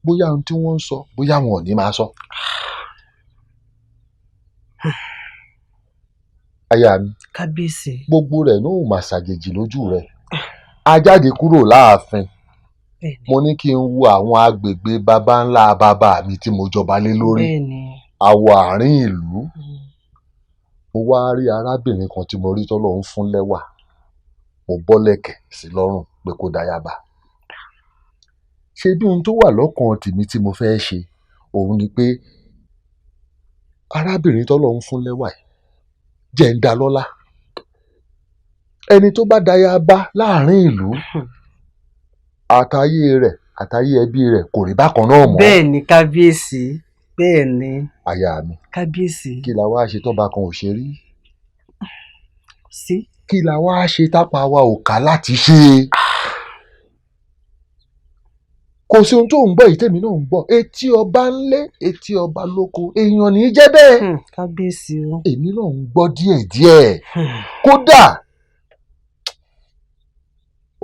Speaker 10: bóyá ohun tí wọ́n ń sọ bóyá wọn ò ní máa sọ. aya mi.
Speaker 17: kábíyèsí.
Speaker 10: gbogbo rẹ̀ náà ò mà ṣàjèjì lójú rẹ̀ a jáde kúrò láàfin mo ní kí n wo àwọn agbègbè baba ńlá bàbá mi tí mo jọba lé lórí àwọ̀ àárín ìlú mo wá rí arábìnrin kan tí mo rí tọ́lọ́run fún lẹ́wà mo bọ́ lẹ̀kẹ̀ sí lọ́rùn pé kó dáyàbá ṣé bí ohun tó wà lọ́kàn tèmi tí mo fẹ́ ṣe òun ni pé arábìnrin tọ́lọ́run fún lẹ́wà yìí jẹ́ ń dá lọ́lá ẹni tó bá daya bá láàrin ìlú àtayé rẹ̀ àtayé ẹbí rẹ̀ kò rí bákan náà mọ́.
Speaker 17: bẹ́ẹ̀ ni kábíyèsí bẹ́ẹ̀ ni.
Speaker 10: aya mi
Speaker 17: kábíyèsí.
Speaker 10: kí la wá ṣe tọ́ba kan ò ṣe rí.
Speaker 17: sí.
Speaker 10: kí la wá ṣe tápá wa ò ká láti ṣe. kò sí ohun tó ń gbọ́ yìí tèmi náà ń gbọ́ etí ọba ńlé etí ọba lóko èèyàn ní í jẹ́ bẹ́ẹ̀.
Speaker 17: kábíyèsí o.
Speaker 10: èmi náà ń gbọ́ díẹ̀díẹ̀ kódà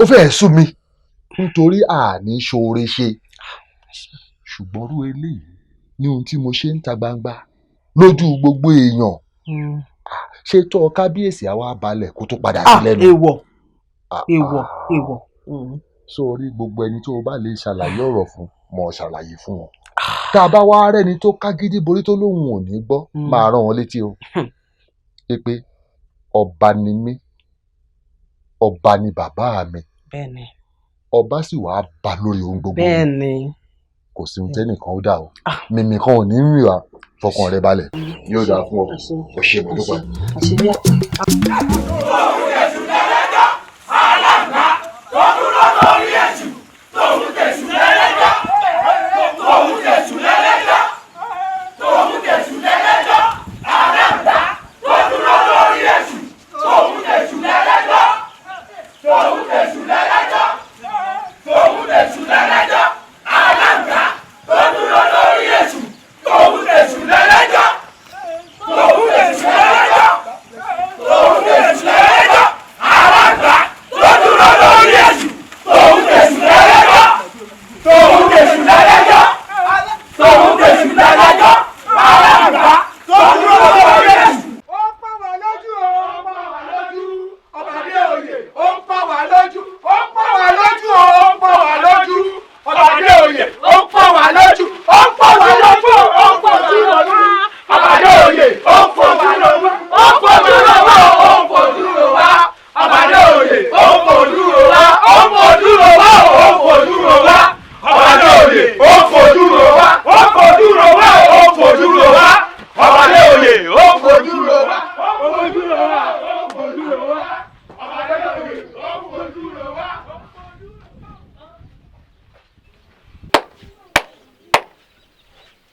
Speaker 10: ó fẹ́ẹ̀ sú mi nítorí àní ṣoore ṣe ṣùgbọ́n rú eléyìí ní ohun tí mo ṣe ń ta gbangba lójú gbogbo èèyàn ṣé tọ́ kábíyèsí àwa balẹ̀ kó tó padà sí lẹ́nu.
Speaker 17: èèwọ̀ èèwọ̀ èèwọ̀.
Speaker 10: sórí gbogbo ẹni tó o bá lè ṣàlàyé ọ̀rọ̀ fún mọ̀ ṣàlàyé fún wọn tá a bá wá rẹ́ni tó kágídí borí tó lóun ò ní gbọ́ máa rán wọn létí o pé ọba ni mí ọba ni bàbá mi.
Speaker 17: bẹ́ẹ̀ni.
Speaker 10: ọba sì wàá bá lórí ohun gbogbo.
Speaker 17: bẹ́ẹ̀ni.
Speaker 10: kò sí ohun tẹ́nìkan ó dà o mímì kan ò ní rìn wá fọkàn rẹ balẹ̀ yóò dáa fún ọ o ṣe mo dúpẹ́.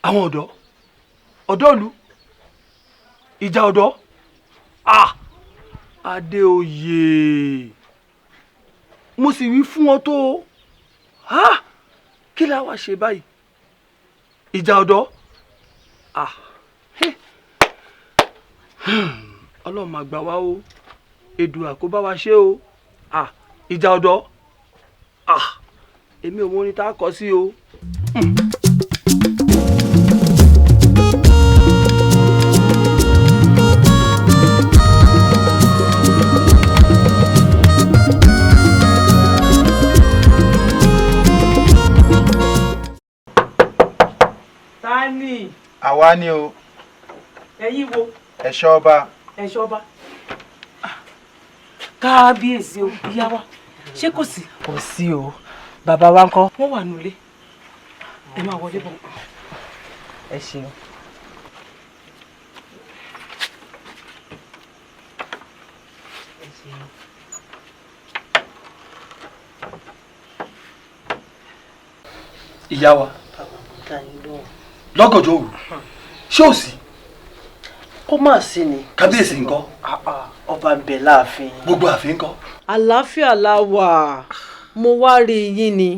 Speaker 8: àwọn ọ̀dọ́ọ̀lù ìjà ọ̀dọ́ Adéoyè mo sì wí fún ọ tó kí la wá ṣe báyìí ìjà ọ̀dọ́ Ọlọ́run máa gbà wá o Èdùà kó bá wa ṣe o ìjà ọ̀dọ́ èmi ò mọ orin tá a kọ sí o.
Speaker 4: Tani.
Speaker 18: àwa ni o.
Speaker 4: ẹ̀yin wo.
Speaker 18: ẹ̀ṣọ́ ọba.
Speaker 4: ẹ̀ṣọ́ ọba. kábíyèsí o ìyá wa ṣé kò sí.
Speaker 17: kò sí o bàbá wa ńkọ́.
Speaker 4: wọ́n wà nílé ẹ máa wọlé bọ̀.
Speaker 17: ẹ ṣeun.
Speaker 8: ìyá wa lọ́gànjọ́ òru ṣé ò sí.
Speaker 17: kó má sí ni.
Speaker 8: kábíyèsí ńkọ́.
Speaker 17: ọba ń bẹ láàfin.
Speaker 8: gbogbo ààfin ńkọ́.
Speaker 17: àlàáfíà la wà mo wá rí yín ni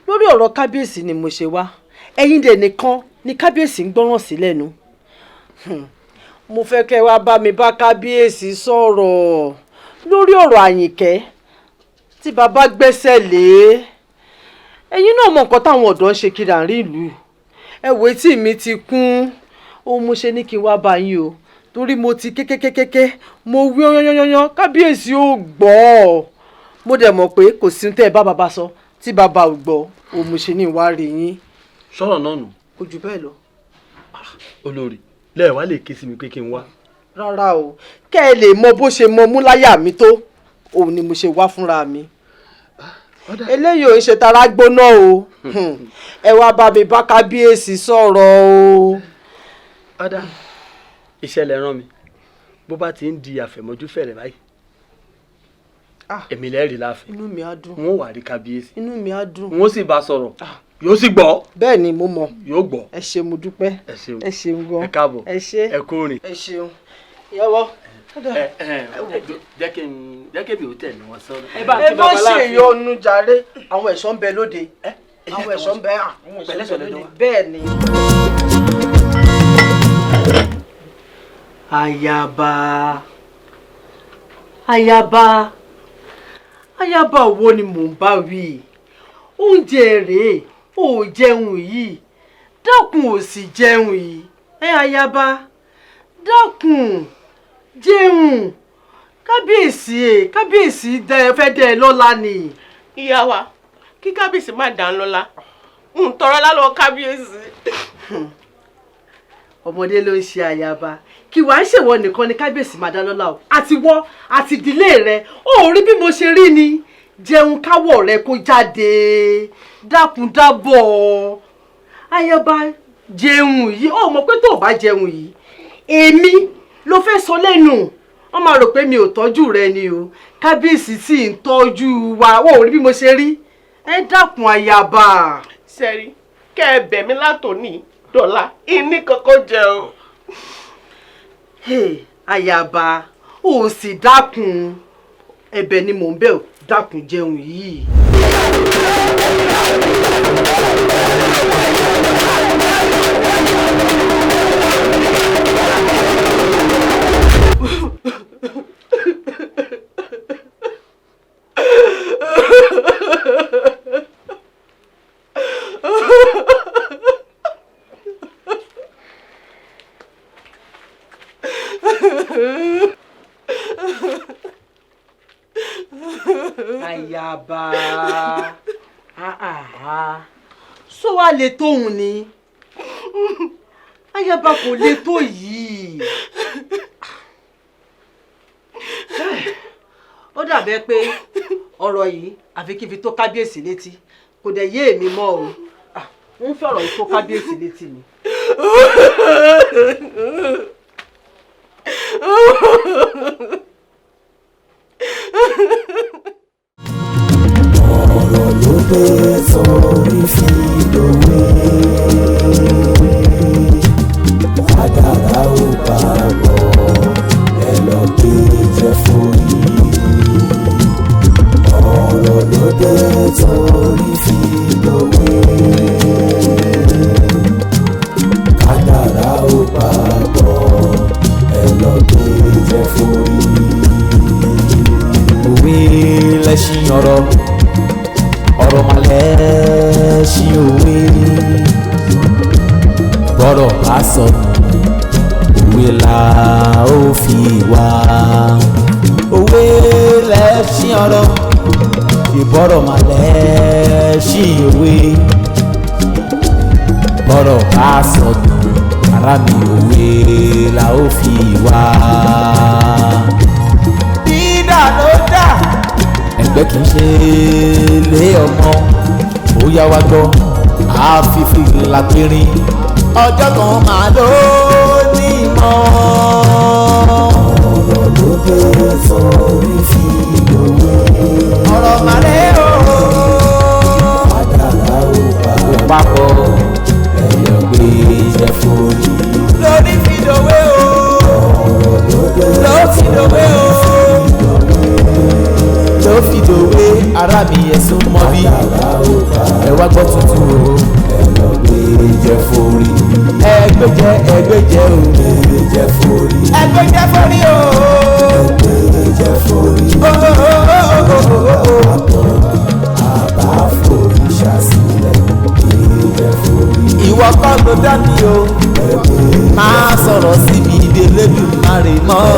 Speaker 17: lórí ọ̀rọ̀ kábíyèsí ni mo ṣe wá ẹ̀yin dẹ̀ nìkan ni kábíyèsí ń gbọ́ràn sí lẹ́nu mo fẹ́ kẹ́ wá bá mi bá kábíyèsí sọ̀rọ̀ lórí ọ̀rọ̀ àyìnkẹ́ tí bàbá gbẹ́sẹ̀ lé ẹ̀yin náà mọ nǹkan táwọn ọ̀dọ́ ń ṣe kiri àárín ìlú ẹ̀wọ̀ etí mi ti kún ohun mo ṣe ní kí n wá bá yín o torí mo ti kékékékéké mo wí yányányán kábíyèsí ò gbọ́ mo dẹ̀ mọ̀ pé kò sí tẹ́ ẹ bá bàbá sọ tí bàbá ò gbọ́ ohun mo ṣe ní ìwà rí yín.
Speaker 8: sọ̀rọ̀ náà nù.
Speaker 17: kò jù bẹ́ẹ̀ lọ.
Speaker 8: olórí lẹ́ẹ̀ wá lè ké sí mi pé kí n wá.
Speaker 17: rárá o kẹ́ ẹ lè mọ bó ṣe mọ mú láyà mi tó òun ni mo ṣe wá fúnra mi. eléyìí ò ń ṣe tara gbóná o ẹ wá bá mi bá kábíyèsí sọ̀rọ̀ o.
Speaker 7: ọ̀dà ìṣẹ̀lẹ̀ rán mi bó bá ti ń di àfẹ̀mọ́jú fẹ̀rẹ̀ báyìí èmi lẹ́rìí láàfin
Speaker 17: inú mi á dùn
Speaker 7: wọn ò wá rí kábíyèsí
Speaker 17: inú mi á dùn
Speaker 7: wọn ó sì bá sọ̀rọ̀ yóò sì gbọ́.
Speaker 17: bẹ́ẹ̀ ni mo mọ̀
Speaker 7: yóò gbọ́.
Speaker 17: ẹ ṣé mo dúpẹ́ ẹ ṣeun gan
Speaker 7: ẹ káàbọ̀
Speaker 17: ẹ ṣé
Speaker 7: ẹ kú rìn.
Speaker 17: ẹ ṣeun ìyàwó.
Speaker 7: jẹ́ kí mi ò tẹ̀lé wọn sọ́dọ̀.
Speaker 17: ẹ bá ṣe ìyọnu jàre àwọn ẹ̀ṣọ́ ń bẹ lóde àwọn ẹ̀ṣọ́ ń bẹ bẹ́ẹ̀ ni. ayaba wo ni mò ń bá wí oúnjẹ rèé ò jẹun yìí dákun ò sì jẹun yìí ayaba dákun jẹun kábíyèsí fẹ́ dẹ́ ẹ lọ́lá ni.
Speaker 12: ìyá wa kí kábíyèsí má dá ń lọ́lá ń tọrọ lálọ́ kábíyèsí.
Speaker 17: ọmọdé ló ń ṣe ayaba kí wàá ṣèwọ nìkan ni kábíyèsí máa dá lọ́lá o àti wọ́ àti ìdílé rẹ ó rí bí mo ṣe rí ni jẹun káwọ̀ rẹ kó jáde dákun dábọ̀ ayaba jẹun yìí ó mọ̀ pé tó o bá jẹun yìí èmi ló fẹ́ sọ lẹ́nu wọ́n máa rò pé mi ò tọ́jú rẹ ni o kábíyèsí sì ń tọ́jú wa ó rí bí mo ṣe rí ẹ dákun ayaba.
Speaker 12: sẹ́rí kẹ́ ẹ bẹ̀ mí látòní dọ́là ìní kankan jẹ o.
Speaker 17: ayaba ó sì dákun ẹ̀bẹ̀ ni mò ń bẹ̀ ọ́ dákun jẹun yìí. ayaba so wá lè tóun ni ayaba kò lè tó yìí ó dàbẹ́ pé ọ̀rọ̀ yìí àfi kí n fi tó kábíyèsí létí kò dẹ̀ yé èmi mọ́ o ń fẹ́ ọ̀rọ̀ yìí tó kábíyèsí létí mi.
Speaker 1: ọ̀rọ̀ ló dé sórí fi lòwe àdàrà ò bá bọ̀ ẹ lọ gbé jẹ forí. ọ̀rọ̀ ló dé sórí fi lòwe àdàrà ò bá bọ̀ ẹ lọ gbé jẹ forí. òwe lẹ́ṣin ọ̀rọ̀ mà lẹ́ṣin òwe bọ́rọ̀ bá sọnù òwe là ó fi wá. òwe lẹ́ṣin ọ̀rọ̀ ìbọ̀rọ̀ mà lẹ́ṣin òwe bọ́rọ̀ bá sọnù ara mi òwe là ó fi wá. dídà ló dà ẹgbẹ́ kì í ṣe lé ọmọ ó yá wá gbọ́ àfífi làpẹ̀rìn ọjọ́ kan máa ló ní mọ́. ọ̀rọ̀ ló dé sórí fi lòwe ọ̀rọ̀ màlẹ́ o àdàlà ò bá papọ̀ ẹ̀yọ̀ gbé jẹ́ forí. lórí fi lòwe o ọ̀rọ̀ ló fi lòwe o ló fi dòwe ara mi ẹ̀sùn mọ́ bí ẹ wá gbọ́ tuntun o ẹ lọ gbé jẹ forí. ẹgbẹ́jẹ o ẹgbẹ́jẹ forí. ẹgbẹ́jẹ forí o ẹgbẹ́jẹ forí. àbá forí ṣàṣìlẹ̀ ẹgbẹ́jẹ forí. ìwọ kọ́ ló dá mi o máa sọ̀rọ̀ síbi ìdílé dùn má rè mọ́.